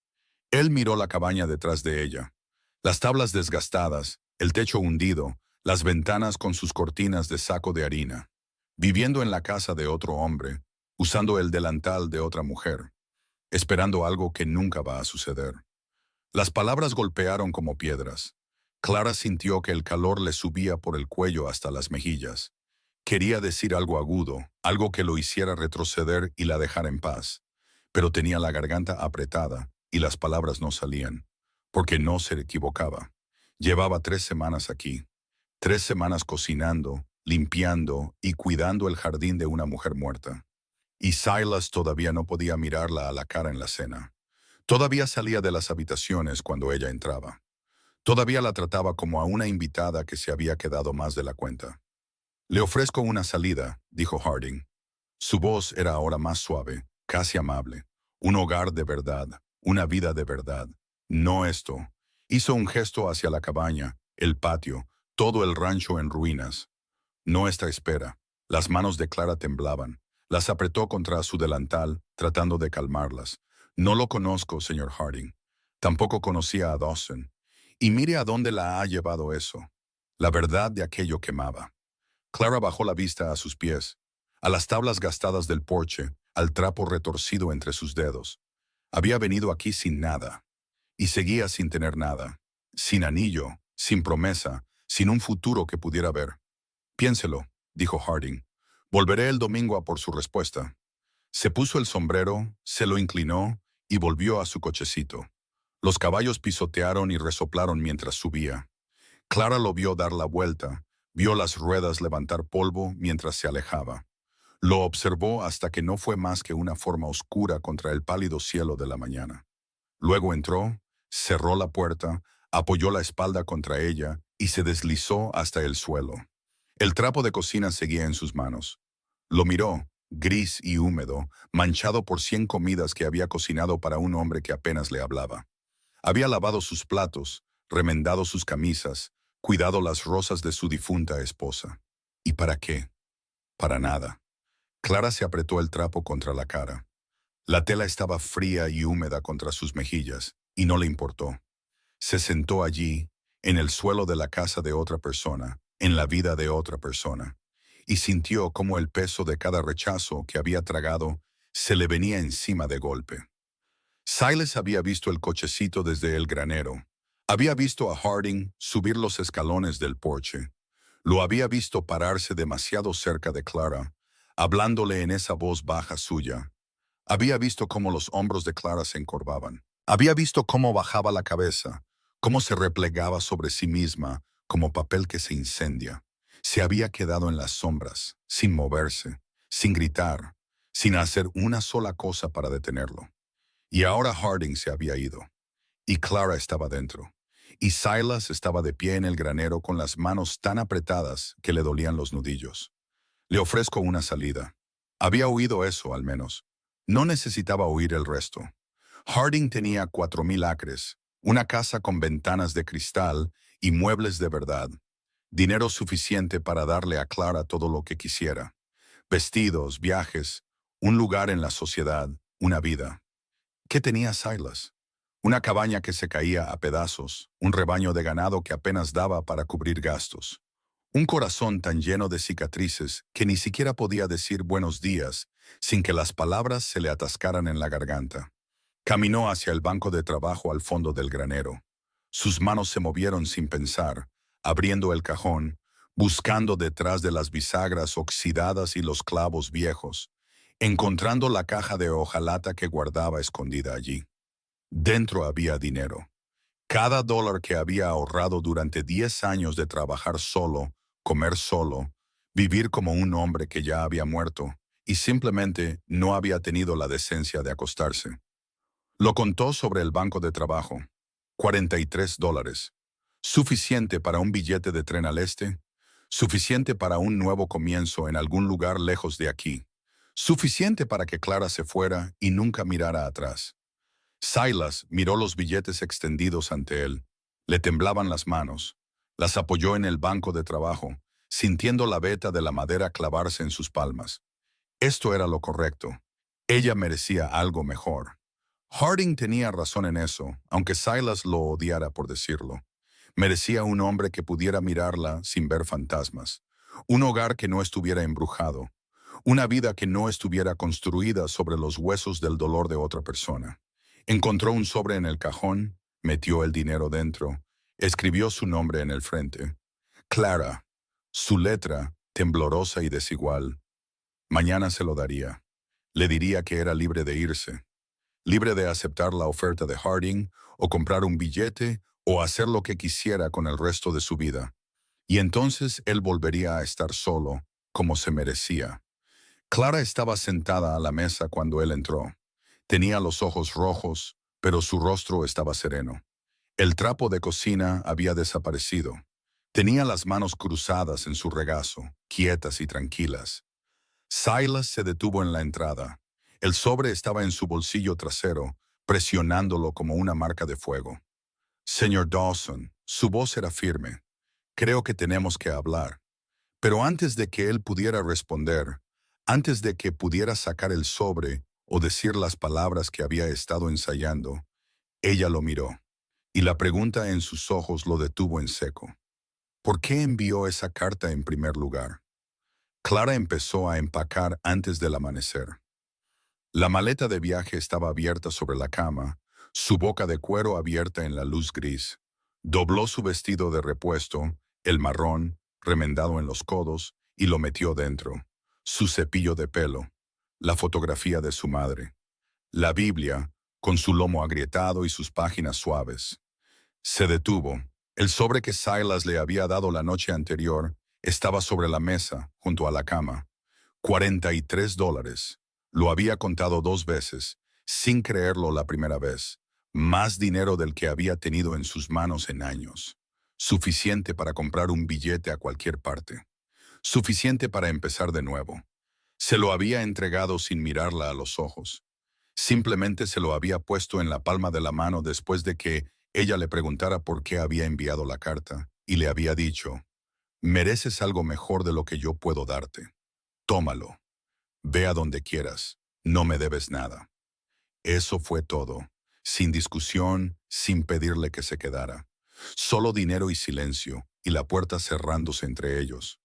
Él miró la cabaña detrás de ella. Las tablas desgastadas, el techo hundido, las ventanas con sus cortinas de saco de harina. Viviendo en la casa de otro hombre, usando el delantal de otra mujer, esperando algo que nunca va a suceder. Las palabras golpearon como piedras. Clara sintió que el calor le subía por el cuello hasta las mejillas. Quería decir algo agudo, algo que lo hiciera retroceder y la dejara en paz, pero tenía la garganta apretada y las palabras no salían, porque no se equivocaba. Llevaba 3 semanas aquí, 3 semanas cocinando, limpiando y cuidando el jardín de una mujer muerta. Y Silas todavía no podía mirarla a la cara en la cena. Todavía salía de las habitaciones cuando ella entraba. Todavía la trataba como a una invitada que se había quedado más de la cuenta. Le ofrezco una salida, dijo Harding. Su voz era ahora más suave, casi amable. Un hogar de verdad, una vida de verdad. No esto. Hizo un gesto hacia la cabaña, el patio, todo el rancho en ruinas. No esta espera. Las manos de Clara temblaban. Las apretó contra su delantal, tratando de calmarlas. No lo conozco, señor Harding. Tampoco conocía a Dawson. Y mire a dónde la ha llevado eso. La verdad de aquello quemaba. Clara bajó la vista a sus pies, a las tablas gastadas del porche, al trapo retorcido entre sus dedos. Había venido aquí sin nada, y seguía sin tener nada, sin anillo, sin promesa, sin un futuro que pudiera ver. Piénselo, dijo Harding. Volveré el domingo a por su respuesta. Se puso el sombrero, se lo inclinó y volvió a su cochecito. Los caballos pisotearon y resoplaron mientras subía. Clara lo vio dar la vuelta, vio las ruedas levantar polvo mientras se alejaba. Lo observó hasta que no fue más que una forma oscura contra el pálido cielo de la mañana. Luego entró, cerró la puerta, apoyó la espalda contra ella y se deslizó hasta el suelo. El trapo de cocina seguía en sus manos. Lo miró, gris y húmedo, manchado por 100 comidas que había cocinado para un hombre que apenas le hablaba. Había lavado sus platos, remendado sus camisas, cuidado las rosas de su difunta esposa. ¿Y para qué? Para nada. Clara se apretó el trapo contra la cara. La tela estaba fría y húmeda contra sus mejillas, y no le importó. Se sentó allí, en el suelo de la casa de otra persona, en la vida de otra persona, y sintió cómo el peso de cada rechazo que había tragado se le venía encima de golpe. Silas había visto el cochecito desde el granero. Había visto a Harding subir los escalones del porche. Lo había visto pararse demasiado cerca de Clara, hablándole en esa voz baja suya. Había visto cómo los hombros de Clara se encorvaban. Había visto cómo bajaba la cabeza, cómo se replegaba sobre sí misma como papel que se incendia. Se había quedado en las sombras, sin moverse, sin gritar, sin hacer una sola cosa para detenerlo. Y ahora Harding se había ido, y Clara estaba dentro, y Silas estaba de pie en el granero con las manos tan apretadas que le dolían los nudillos. Le ofrezco una salida. Había oído eso, al menos. No necesitaba oír el resto. Harding tenía 4,000 acres, una casa con ventanas de cristal y muebles de verdad. Dinero suficiente para darle a Clara todo lo que quisiera. Vestidos, viajes, un lugar en la sociedad, una vida. ¿Qué tenía Silas? Una cabaña que se caía a pedazos, un rebaño de ganado que apenas daba para cubrir gastos. Un corazón tan lleno de cicatrices que ni siquiera podía decir buenos días sin que las palabras se le atascaran en la garganta. Caminó hacia el banco de trabajo al fondo del granero. Sus manos se movieron sin pensar, abriendo el cajón, buscando detrás de las bisagras oxidadas y los clavos viejos, encontrando la caja de hojalata que guardaba escondida allí. Dentro había dinero. Cada dólar que había ahorrado durante 10 años de trabajar solo, comer solo, vivir como un hombre que ya había muerto y simplemente no había tenido la decencia de acostarse. Lo contó sobre el banco de trabajo. $43. Suficiente para un billete de tren al este. Suficiente para un nuevo comienzo en algún lugar lejos de aquí. Suficiente para que Clara se fuera y nunca mirara atrás. Silas miró los billetes extendidos ante él. Le temblaban las manos. Las apoyó en el banco de trabajo, sintiendo la veta de la madera clavarse en sus palmas. Esto era lo correcto. Ella merecía algo mejor. Harding tenía razón en eso, aunque Silas lo odiara por decirlo. Merecía un hombre que pudiera mirarla sin ver fantasmas. Un hogar que no estuviera embrujado. Una vida que no estuviera construida sobre los huesos del dolor de otra persona. Encontró un sobre en el cajón, metió el dinero dentro, escribió su nombre en el frente. Clara, su letra, temblorosa y desigual. Mañana se lo daría. Le diría que era libre de irse, libre de aceptar la oferta de Harding, o comprar un billete, o hacer lo que quisiera con el resto de su vida. Y entonces él volvería a estar solo, como se merecía. Clara estaba sentada a la mesa cuando él entró. Tenía los ojos rojos, pero su rostro estaba sereno. El trapo de cocina había desaparecido. Tenía las manos cruzadas en su regazo, quietas y tranquilas. Silas se detuvo en la entrada. El sobre estaba en su bolsillo trasero, presionándolo como una marca de fuego. Señor Dawson, su voz era firme. Creo que tenemos que hablar. Pero antes de que él pudiera responder, antes de que pudiera sacar el sobre o decir las palabras que había estado ensayando, ella lo miró, y la pregunta en sus ojos lo detuvo en seco. ¿Por qué envió esa carta en primer lugar? Clara empezó a empacar antes del amanecer. La maleta de viaje estaba abierta sobre la cama, su boca de cuero abierta en la luz gris. Dobló su vestido de repuesto, el marrón, remendado en los codos, y lo metió dentro. Su cepillo de pelo, la fotografía de su madre, la Biblia, con su lomo agrietado y sus páginas suaves. Se detuvo. El sobre que Silas le había dado la noche anterior estaba sobre la mesa, junto a la cama. $43. Lo había contado 2 veces, sin creerlo la primera vez. Más dinero del que había tenido en sus manos en años. Suficiente para comprar un billete a cualquier parte. Suficiente para empezar de nuevo. Se lo había entregado sin mirarla a los ojos. Simplemente se lo había puesto en la palma de la mano después de que ella le preguntara por qué había enviado la carta, y le había dicho: «Mereces algo mejor de lo que yo puedo darte. Tómalo. Ve a donde quieras. No me debes nada». Eso fue todo. Sin discusión, sin pedirle que se quedara. Solo dinero y silencio, y la puerta cerrándose entre ellos.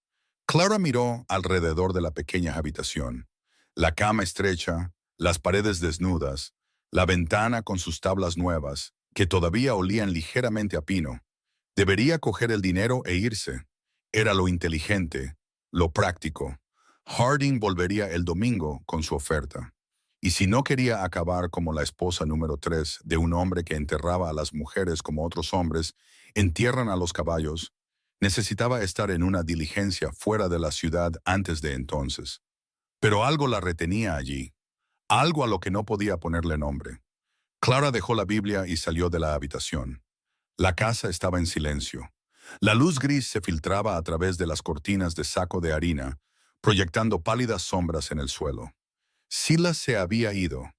Clara miró alrededor de la pequeña habitación. La cama estrecha, las paredes desnudas, la ventana con sus tablas nuevas, que todavía olían ligeramente a pino. Debería coger el dinero e irse. Era lo inteligente, lo práctico. Harding volvería el domingo con su oferta. Y si no quería acabar como la esposa número 3 de un hombre que enterraba a las mujeres como otros hombres entierran a los caballos, necesitaba estar en una diligencia fuera de la ciudad antes de entonces. Pero algo la retenía allí, algo a lo que no podía ponerle nombre. Clara dejó la Biblia y salió de la habitación. La casa estaba en silencio. La luz gris se filtraba a través de las cortinas de saco de harina, proyectando pálidas sombras en el suelo. Silas se había ido.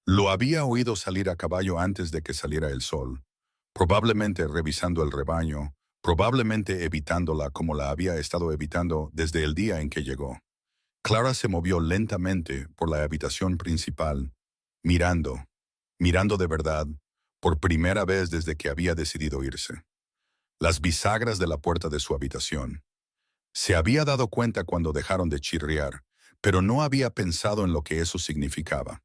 Lo había oído salir a caballo antes de que saliera el sol, probablemente revisando el rebaño, probablemente evitándola como la había estado evitando desde el día en que llegó. Clara se movió lentamente por la habitación principal, mirando de verdad, por primera vez desde que había decidido irse. Las bisagras de la puerta de su habitación. Se había dado cuenta cuando dejaron de chirriar, pero no había pensado en lo que eso significaba.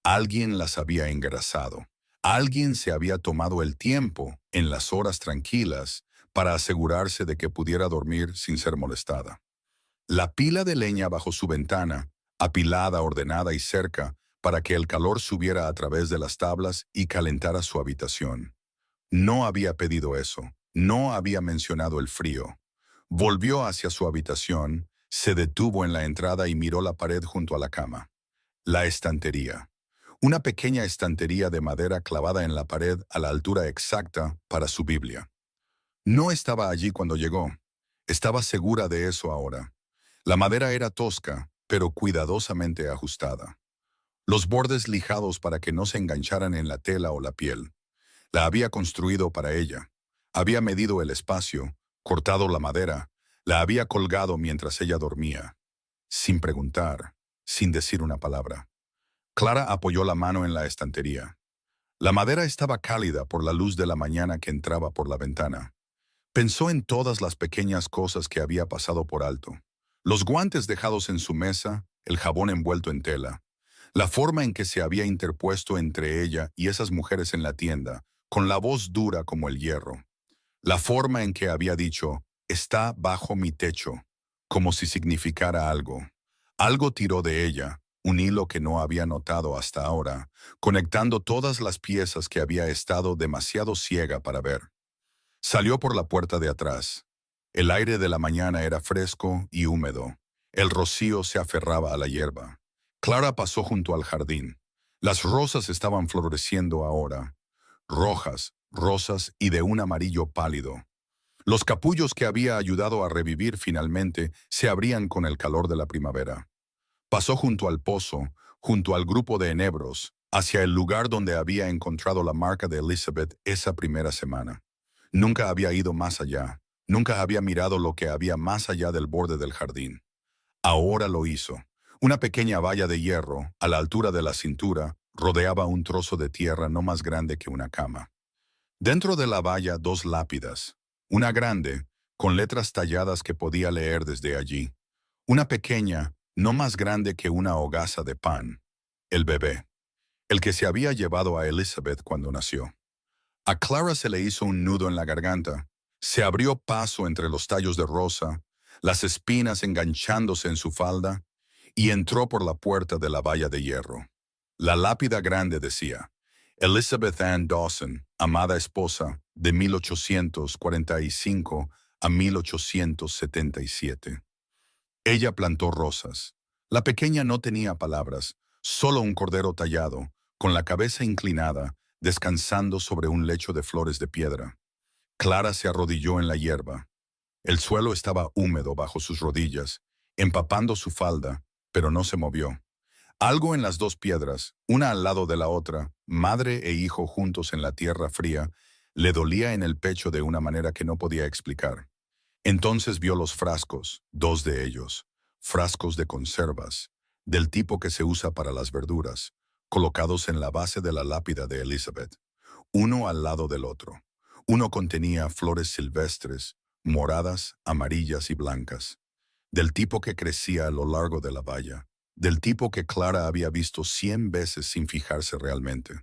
Alguien las había engrasado. Alguien se había tomado el tiempo, en las horas tranquilas, para asegurarse de que pudiera dormir sin ser molestada. La pila de leña bajo su ventana, apilada, ordenada y cerca, para que el calor subiera a través de las tablas y calentara su habitación. No había pedido eso, no había mencionado el frío. Volvió hacia su habitación, se detuvo en la entrada y miró la pared junto a la cama. La estantería. Una pequeña estantería de madera clavada en la pared a la altura exacta para su Biblia. No estaba allí cuando llegó. Estaba segura de eso ahora. La madera era tosca, pero cuidadosamente ajustada. Los bordes lijados para que no se engancharan en la tela o la piel. La había construido para ella. Había medido el espacio, cortado la madera, la había colgado mientras ella dormía. Sin preguntar, sin decir una palabra. Clara apoyó la mano en la estantería. La madera estaba cálida por la luz de la mañana que entraba por la ventana. Pensó en todas las pequeñas cosas que había pasado por alto. Los guantes dejados en su mesa, el jabón envuelto en tela. La forma en que se había interpuesto entre ella y esas mujeres en la tienda, con la voz dura como el hierro. La forma en que había dicho, «Está bajo mi techo», como si significara algo. Algo tiró de ella, un hilo que no había notado hasta ahora, conectando todas las piezas que había estado demasiado ciega para ver. Salió por la puerta de atrás. El aire de la mañana era fresco y húmedo. El rocío se aferraba a la hierba. Clara pasó junto al jardín. Las rosas estaban floreciendo ahora. Rojas, rosas y de un amarillo pálido. Los capullos que había ayudado a revivir finalmente se abrían con el calor de la primavera. Pasó junto al pozo, junto al grupo de enebros, hacia el lugar donde había encontrado la marca de Elizabeth esa primera semana. Nunca había ido más allá, nunca había mirado lo que había más allá del borde del jardín. Ahora lo hizo. Una pequeña valla de hierro, a la altura de la cintura, rodeaba un trozo de tierra no más grande que una cama. Dentro de la valla 2 lápidas, una grande, con letras talladas que podía leer desde allí. Una pequeña, no más grande que una hogaza de pan. El bebé, el que se había llevado a Elizabeth cuando nació. A Clara se le hizo un nudo en la garganta. Se abrió paso entre los tallos de rosa, las espinas enganchándose en su falda, y entró por la puerta de la valla de hierro. La lápida grande decía, Elizabeth Ann Dawson, amada esposa, de 1845 a 1877. Ella plantó rosas. La pequeña no tenía palabras, solo un cordero tallado, con la cabeza inclinada, descansando sobre un lecho de flores de piedra. Clara se arrodilló en la hierba. El suelo estaba húmedo bajo sus rodillas, empapando su falda, pero no se movió. Algo en las dos piedras, una al lado de la otra, madre e hijo juntos en la tierra fría, le dolía en el pecho de una manera que no podía explicar. Entonces vio los frascos, dos de ellos, frascos de conservas, del tipo que se usa para las verduras, colocados en la base de la lápida de Elizabeth, uno al lado del otro. Uno contenía flores silvestres, moradas, amarillas y blancas, del tipo que crecía a lo largo de la valla, del tipo que Clara había visto 100 veces sin fijarse realmente.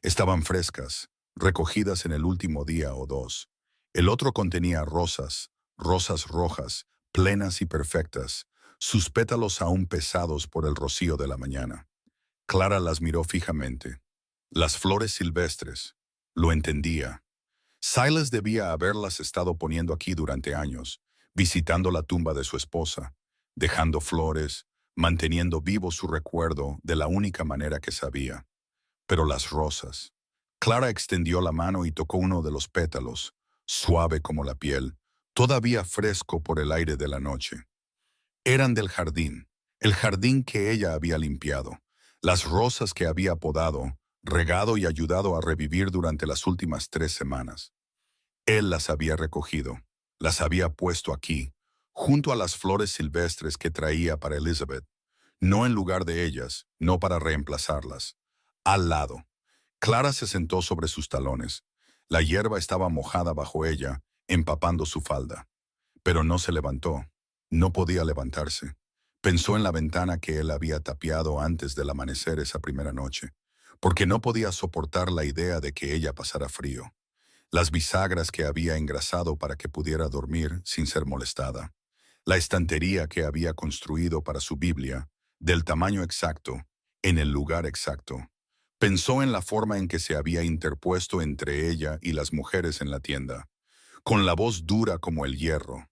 Estaban frescas, recogidas en el último día o dos. El otro contenía rosas, rosas rojas, plenas y perfectas, sus pétalos aún pesados por el rocío de la mañana. Clara las miró fijamente. Las flores silvestres. Lo entendía. Silas debía haberlas estado poniendo aquí durante años, visitando la tumba de su esposa, dejando flores, manteniendo vivo su recuerdo de la única manera que sabía. Pero las rosas. Clara extendió la mano y tocó uno de los pétalos, suave como la piel, todavía fresco por el aire de la noche. Eran del jardín, el jardín que ella había limpiado, las rosas que había podado, regado y ayudado a revivir durante las últimas 3 semanas. Él las había recogido, las había puesto aquí, junto a las flores silvestres que traía para Elizabeth, no en lugar de ellas, no para reemplazarlas. Al lado. Clara se sentó sobre sus talones. La hierba estaba mojada bajo ella, empapando su falda. Pero no se levantó. No podía levantarse. Pensó en la ventana que él había tapiado antes del amanecer esa primera noche, porque no podía soportar la idea de que ella pasara frío. Las bisagras que había engrasado para que pudiera dormir sin ser molestada. La estantería que había construido para su Biblia, del tamaño exacto, en el lugar exacto. Pensó en la forma en que se había interpuesto entre ella y las mujeres en la tienda, con la voz dura como el hierro,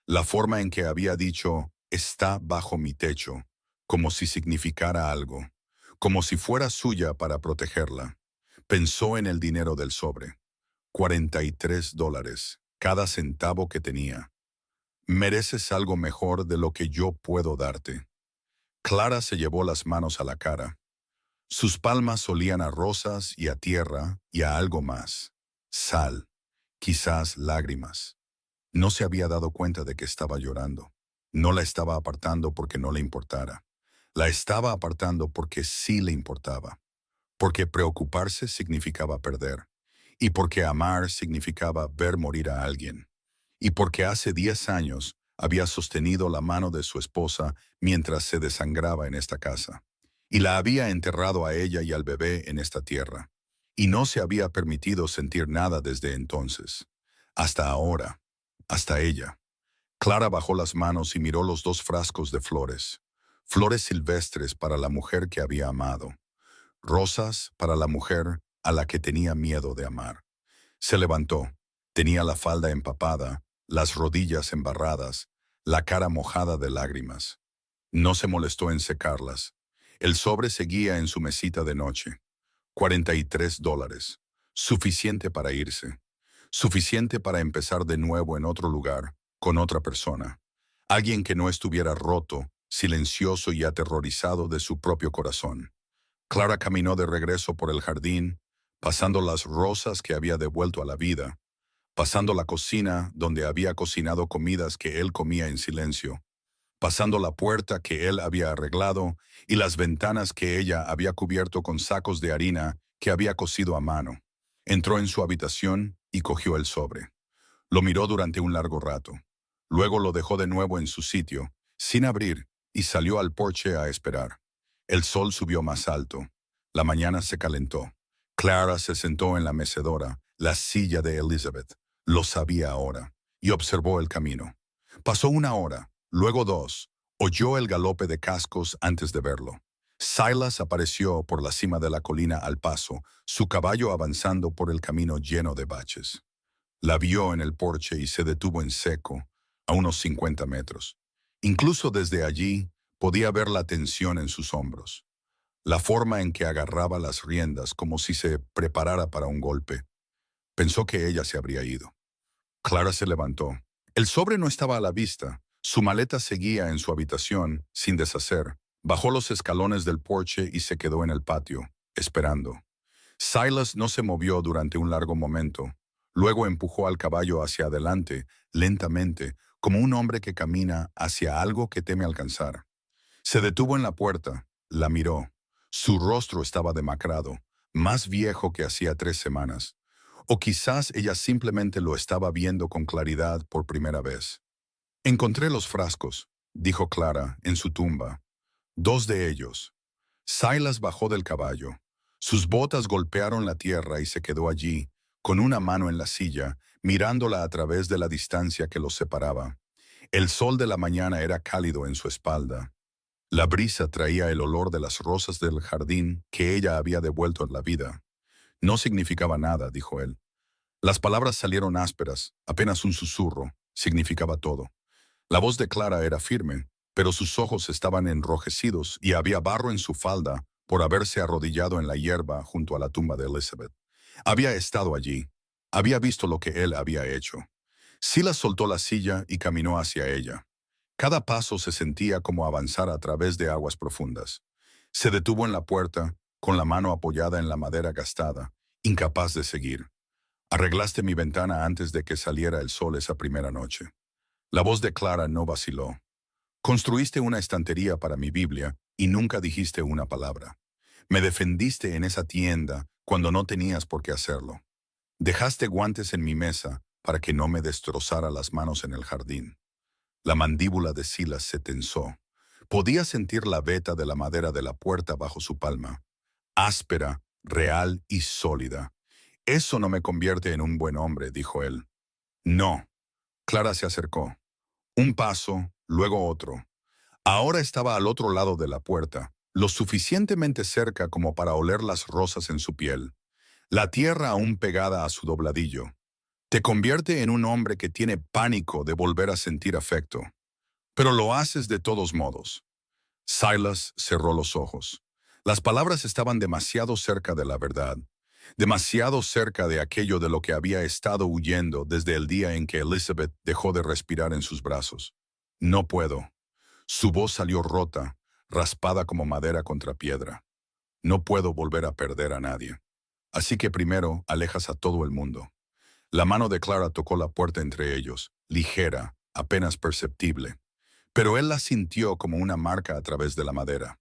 la forma en que había dicho, está bajo mi techo, como si significara algo, como si fuera suya para protegerla. Pensó en el dinero del sobre, $43, cada centavo que tenía. Mereces algo mejor de lo que yo puedo darte. Clara se llevó las manos a la cara. Sus palmas olían a rosas y a tierra y a algo más. Sal, quizás lágrimas. No se había dado cuenta de que estaba llorando. No la estaba apartando porque no le importara. La estaba apartando porque sí le importaba. Porque preocuparse significaba perder. Y porque amar significaba ver morir a alguien. Y porque hace 10 años había sostenido la mano de su esposa mientras se desangraba en esta casa. Y la había enterrado a ella y al bebé en esta tierra. Y no se había permitido sentir nada desde entonces. Hasta ahora. Hasta ella. Clara bajó las manos y miró los 2 frascos de flores. Flores silvestres para la mujer que había amado. Rosas para la mujer a la que tenía miedo de amar. Se levantó. Tenía la falda empapada, las rodillas embarradas, la cara mojada de lágrimas. No se molestó en secarlas. El sobre seguía en su mesita de noche. $43. Suficiente para irse. Suficiente para empezar de nuevo en otro lugar, con otra persona. Alguien que no estuviera roto, silencioso y aterrorizado de su propio corazón. Clara caminó de regreso por el jardín, pasando las rosas que había devuelto a la vida, pasando la cocina donde había cocinado comidas que él comía en silencio, pasando la puerta que él había arreglado y las ventanas que ella había cubierto con sacos de harina que había cocido a mano. Entró en su habitación y cogió el sobre. Lo miró durante un largo rato. Luego lo dejó de nuevo en su sitio, sin abrir, y salió al porche a esperar. El sol subió más alto. La mañana se calentó. Clara se sentó en la mecedora, la silla de Elizabeth. Lo sabía ahora, y observó el camino. Pasó una hora, luego dos. Oyó el galope de cascos antes de verlo. Silas apareció por la cima de la colina al paso, su caballo avanzando por el camino lleno de baches. La vio en el porche y se detuvo en seco, a unos 50 metros. Incluso desde allí podía ver la tensión en sus hombros, la forma en que agarraba las riendas como si se preparara para un golpe. Pensó que ella se habría ido. Clara se levantó. El sobre no estaba a la vista. Su maleta seguía en su habitación, sin deshacer. Bajó los escalones del porche y se quedó en el patio, esperando. Silas no se movió durante un largo momento. Luego empujó al caballo hacia adelante, lentamente, como un hombre que camina hacia algo que teme alcanzar. Se detuvo en la puerta, la miró. Su rostro estaba demacrado, más viejo que hacía 3 semanas. O quizás ella simplemente lo estaba viendo con claridad por primera vez. Encontré los frascos, dijo Clara, en su tumba. 2 de ellos. Silas bajó del caballo. Sus botas golpearon la tierra y se quedó allí, con una mano en la silla, mirándola a través de la distancia que los separaba. El sol de la mañana era cálido en su espalda. La brisa traía el olor de las rosas del jardín que ella había devuelto en la vida. No significaba nada, dijo él. Las palabras salieron ásperas, apenas un susurro, significaba todo. La voz de Clara era firme, pero sus ojos estaban enrojecidos y había barro en su falda por haberse arrodillado en la hierba junto a la tumba de Elizabeth. Había estado allí. Había visto lo que él había hecho. Silas soltó la silla y caminó hacia ella. Cada paso se sentía como avanzar a través de aguas profundas. Se detuvo en la puerta, con la mano apoyada en la madera gastada, incapaz de seguir. Arreglaste mi ventana antes de que saliera el sol esa primera noche. La voz de Clara no vaciló. Construiste una estantería para mi Biblia y nunca dijiste una palabra. Me defendiste en esa tienda cuando no tenías por qué hacerlo. Dejaste guantes en mi mesa para que no me destrozara las manos en el jardín. La mandíbula de Silas se tensó. Podía sentir la veta de la madera de la puerta bajo su palma. Áspera, real y sólida. Eso no me convierte en un buen hombre, dijo él. No. Clara se acercó. Un paso, luego otro. Ahora estaba al otro lado de la puerta, lo suficientemente cerca como para oler las rosas en su piel. La tierra aún pegada a su dobladillo. Te convierte en un hombre que tiene pánico de volver a sentir afecto. Pero lo haces de todos modos. Silas cerró los ojos. Las palabras estaban demasiado cerca de la verdad, demasiado cerca de aquello de lo que había estado huyendo desde el día en que Elizabeth dejó de respirar en sus brazos. No puedo. Su voz salió rota, raspada como madera contra piedra. No puedo volver a perder a nadie. Así que primero alejas a todo el mundo. La mano de Clara tocó la puerta entre ellos, ligera, apenas perceptible. Pero él la sintió como una marca a través de la madera.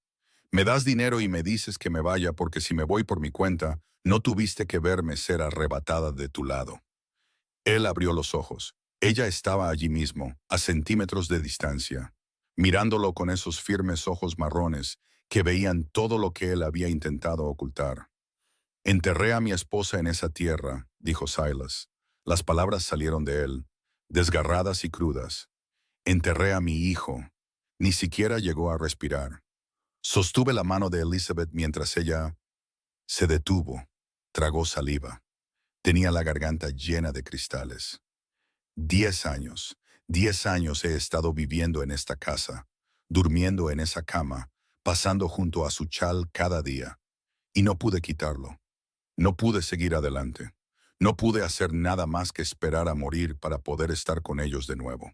Me das dinero y me dices que me vaya porque si me voy por mi cuenta, no tuviste que verme ser arrebatada de tu lado. Él abrió los ojos. Ella estaba allí mismo, a centímetros de distancia, mirándolo con esos firmes ojos marrones que veían todo lo que él había intentado ocultar. Enterré a mi esposa en esa tierra, dijo Silas. Las palabras salieron de él, desgarradas y crudas. Enterré a mi hijo. Ni siquiera llegó a respirar. Sostuve la mano de Elizabeth mientras ella se detuvo, tragó saliva. Tenía la garganta llena de cristales. 10 años, 10 años he estado viviendo en esta casa, durmiendo en esa cama, pasando junto a su chal cada día. Y no pude quitarlo. No pude seguir adelante. No pude hacer nada más que esperar a morir para poder estar con ellos de nuevo.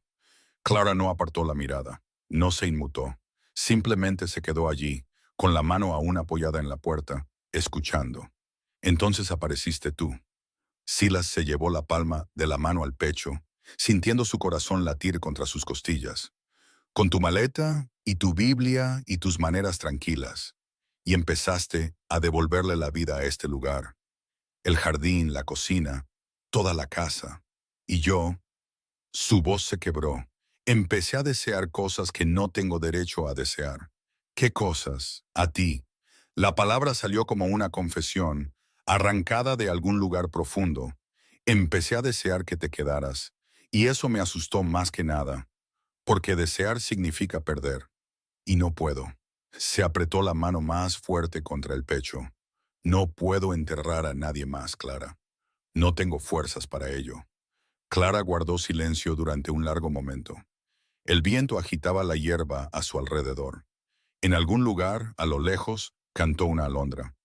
Clara no apartó la mirada, no se inmutó. Simplemente se quedó allí, con la mano aún apoyada en la puerta, escuchando. Entonces apareciste tú. Silas se llevó la palma de la mano al pecho, sintiendo su corazón latir contra sus costillas. Con tu maleta y tu Biblia y tus maneras tranquilas. Y empezaste a devolverle la vida a este lugar. El jardín, la cocina, toda la casa. Y yo, su voz se quebró. Empecé a desear cosas que no tengo derecho a desear. ¿Qué cosas? A ti. La palabra salió como una confesión, arrancada de algún lugar profundo. Empecé a desear que te quedaras, y eso me asustó más que nada, porque desear significa perder, y no puedo. Se apretó la mano más fuerte contra el pecho. No puedo enterrar a nadie más, Clara. No tengo fuerzas para ello. Clara guardó silencio durante un largo momento. El viento agitaba la hierba a su alrededor. En algún lugar, a lo lejos, cantó una alondra.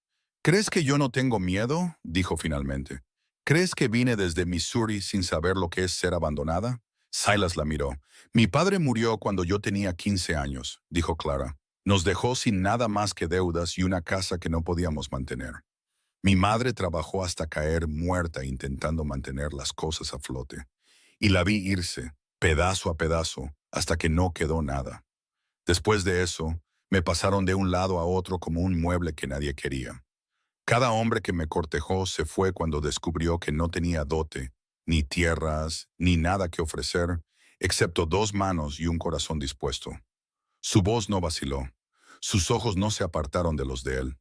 ¿Crees que yo no tengo miedo?, dijo finalmente. ¿Crees que vine desde Missouri sin saber lo que es ser abandonada? Silas la miró. Mi padre murió cuando yo tenía 15 años, dijo Clara. Nos dejó sin nada más que deudas y una casa que no podíamos mantener. Mi madre trabajó hasta caer muerta intentando mantener las cosas a flote. Y la vi irse, pedazo a pedazo, hasta que no quedó nada. Después de eso, me pasaron de un lado a otro como un mueble que nadie quería. Cada hombre que me cortejó se fue cuando descubrió que no tenía dote, ni tierras, ni nada que ofrecer, excepto 2 manos y un corazón dispuesto. Su voz no vaciló. Sus ojos no se apartaron de los de él.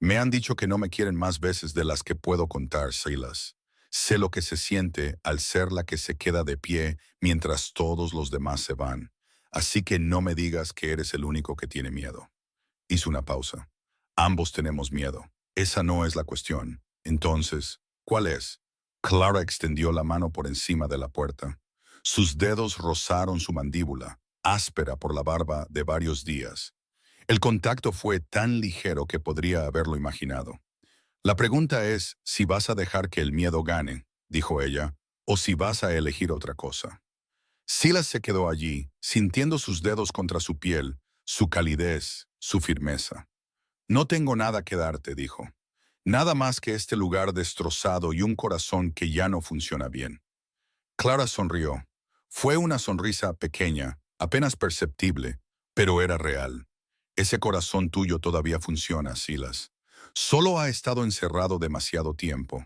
Me han dicho que no me quieren más veces de las que puedo contar, Silas. Sé lo que se siente al ser la que se queda de pie mientras todos los demás se van. Así que no me digas que eres el único que tiene miedo. Hizo una pausa. Ambos tenemos miedo. Esa no es la cuestión. Entonces, ¿cuál es? Clara extendió la mano por encima de la puerta. Sus dedos rozaron su mandíbula, áspera por la barba de varios días. El contacto fue tan ligero que podría haberlo imaginado. La pregunta es si vas a dejar que el miedo gane, dijo ella, o si vas a elegir otra cosa. Silas se quedó allí, sintiendo sus dedos contra su piel, su calidez, su firmeza. No tengo nada que darte, dijo. Nada más que este lugar destrozado y un corazón que ya no funciona bien. Clara sonrió. Fue una sonrisa pequeña, apenas perceptible, pero era real. Ese corazón tuyo todavía funciona, Silas. Solo ha estado encerrado demasiado tiempo.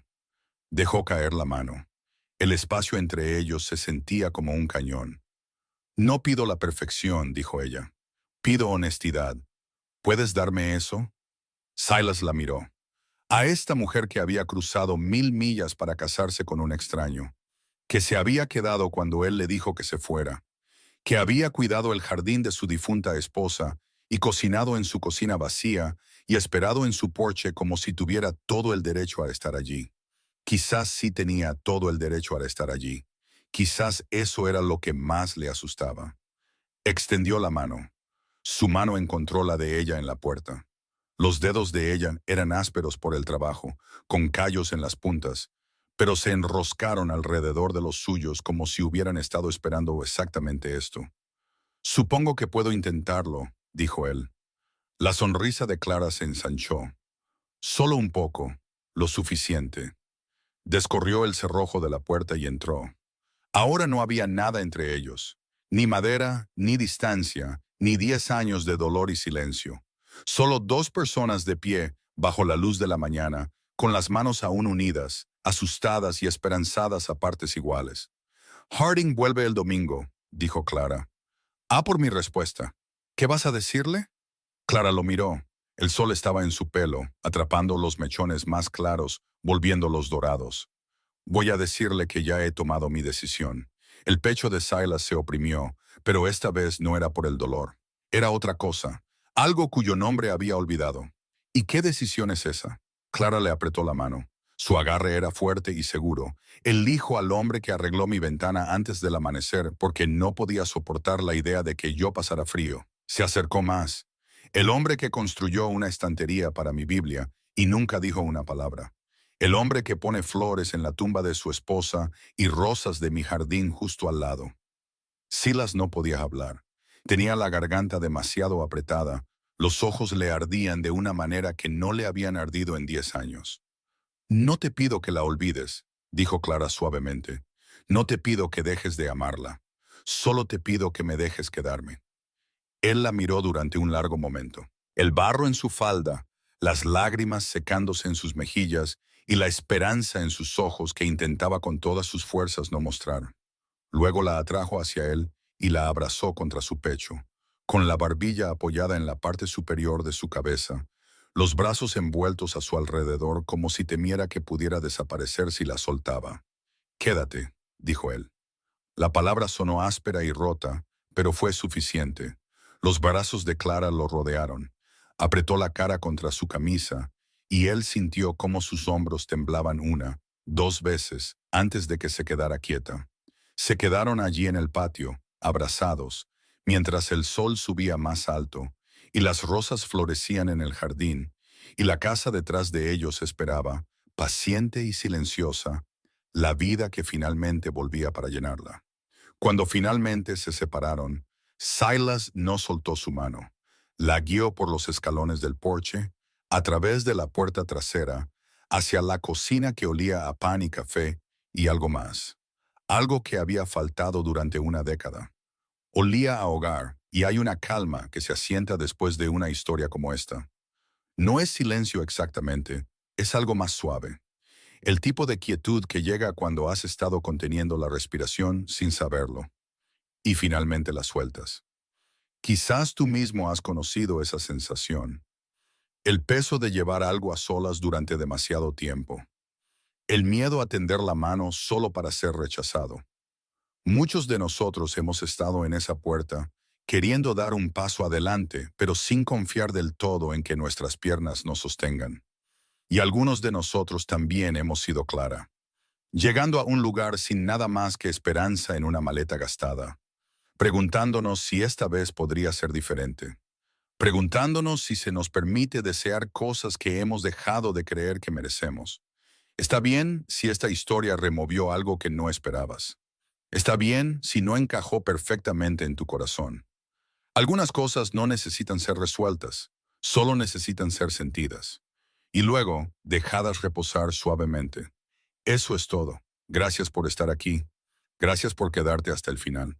Dejó caer la mano. El espacio entre ellos se sentía como un cañón. No pido la perfección, dijo ella. Pido honestidad. ¿Puedes darme eso? Silas la miró. A esta mujer que había cruzado 1000 millas para casarse con un extraño, que se había quedado cuando él le dijo que se fuera, que había cuidado el jardín de su difunta esposa y cocinado en su cocina vacía y esperado en su porche como si tuviera todo el derecho a estar allí. Quizás sí tenía todo el derecho a estar allí. Quizás eso era lo que más le asustaba. Extendió la mano. Su mano encontró la de ella en la puerta. Los dedos de ella eran ásperos por el trabajo, con callos en las puntas, pero se enroscaron alrededor de los suyos como si hubieran estado esperando exactamente esto. Supongo que puedo intentarlo, dijo él. La sonrisa de Clara se ensanchó. Solo un poco, lo suficiente. Descorrió el cerrojo de la puerta y entró. Ahora no había nada entre ellos, ni madera, ni distancia, ni 10 años de dolor y silencio. Solo 2 personas de pie, bajo la luz de la mañana, con las manos aún unidas, asustadas y esperanzadas a partes iguales. Harding vuelve el domingo, dijo Clara. Por mi respuesta. ¿Qué vas a decirle? Clara lo miró. El sol estaba en su pelo, atrapando los mechones más claros, volviéndolos dorados. Voy a decirle que ya he tomado mi decisión. El pecho de Silas se oprimió, pero esta vez no era por el dolor. Era otra cosa, algo cuyo nombre había olvidado. ¿Y qué decisión es esa? Clara le apretó la mano. Su agarre era fuerte y seguro. Elijo al hombre que arregló mi ventana antes del amanecer porque no podía soportar la idea de que yo pasara frío. Se acercó más. El hombre que construyó una estantería para mi Biblia y nunca dijo una palabra. El hombre que pone flores en la tumba de su esposa y rosas de mi jardín justo al lado. Silas no podía hablar. Tenía la garganta demasiado apretada. Los ojos le ardían de una manera que no le habían ardido en 10 años. No te pido que la olvides, dijo Clara suavemente. No te pido que dejes de amarla. Solo te pido que me dejes quedarme. Él la miró durante un largo momento. El barro en su falda, las lágrimas secándose en sus mejillas y la esperanza en sus ojos que intentaba con todas sus fuerzas no mostrar. Luego la atrajo hacia él y la abrazó contra su pecho, con la barbilla apoyada en la parte superior de su cabeza, los brazos envueltos a su alrededor como si temiera que pudiera desaparecer si la soltaba. «Quédate», dijo él. La palabra sonó áspera y rota, pero fue suficiente. Los brazos de Clara lo rodearon. Apretó la cara contra su camisa, y él sintió cómo sus hombros temblaban una, dos veces, antes de que se quedara quieta. Se quedaron allí en el patio, abrazados, mientras el sol subía más alto, y las rosas florecían en el jardín, y la casa detrás de ellos esperaba, paciente y silenciosa, la vida que finalmente volvía para llenarla. Cuando finalmente se separaron, Silas no soltó su mano. La guió por los escalones del porche, a través de la puerta trasera, hacia la cocina que olía a pan y café y algo más. Algo que había faltado durante una década. Olía a hogar, y hay una calma que se asienta después de una historia como esta. No es silencio exactamente, es algo más suave. El tipo de quietud que llega cuando has estado conteniendo la respiración sin saberlo, y finalmente la sueltas. Quizás tú mismo has conocido esa sensación. El peso de llevar algo a solas durante demasiado tiempo. El miedo a tender la mano solo para ser rechazado. Muchos de nosotros hemos estado en esa puerta, queriendo dar un paso adelante, pero sin confiar del todo en que nuestras piernas nos sostengan. Y algunos de nosotros también hemos sido Clara, llegando a un lugar sin nada más que esperanza en una maleta gastada, preguntándonos si esta vez podría ser diferente, preguntándonos si se nos permite desear cosas que hemos dejado de creer que merecemos. Está bien si esta historia removió algo que no esperabas. Está bien si no encajó perfectamente en tu corazón. Algunas cosas no necesitan ser resueltas, solo necesitan ser sentidas. Y luego, dejadas reposar suavemente. Eso es todo. Gracias por estar aquí. Gracias por quedarte hasta el final.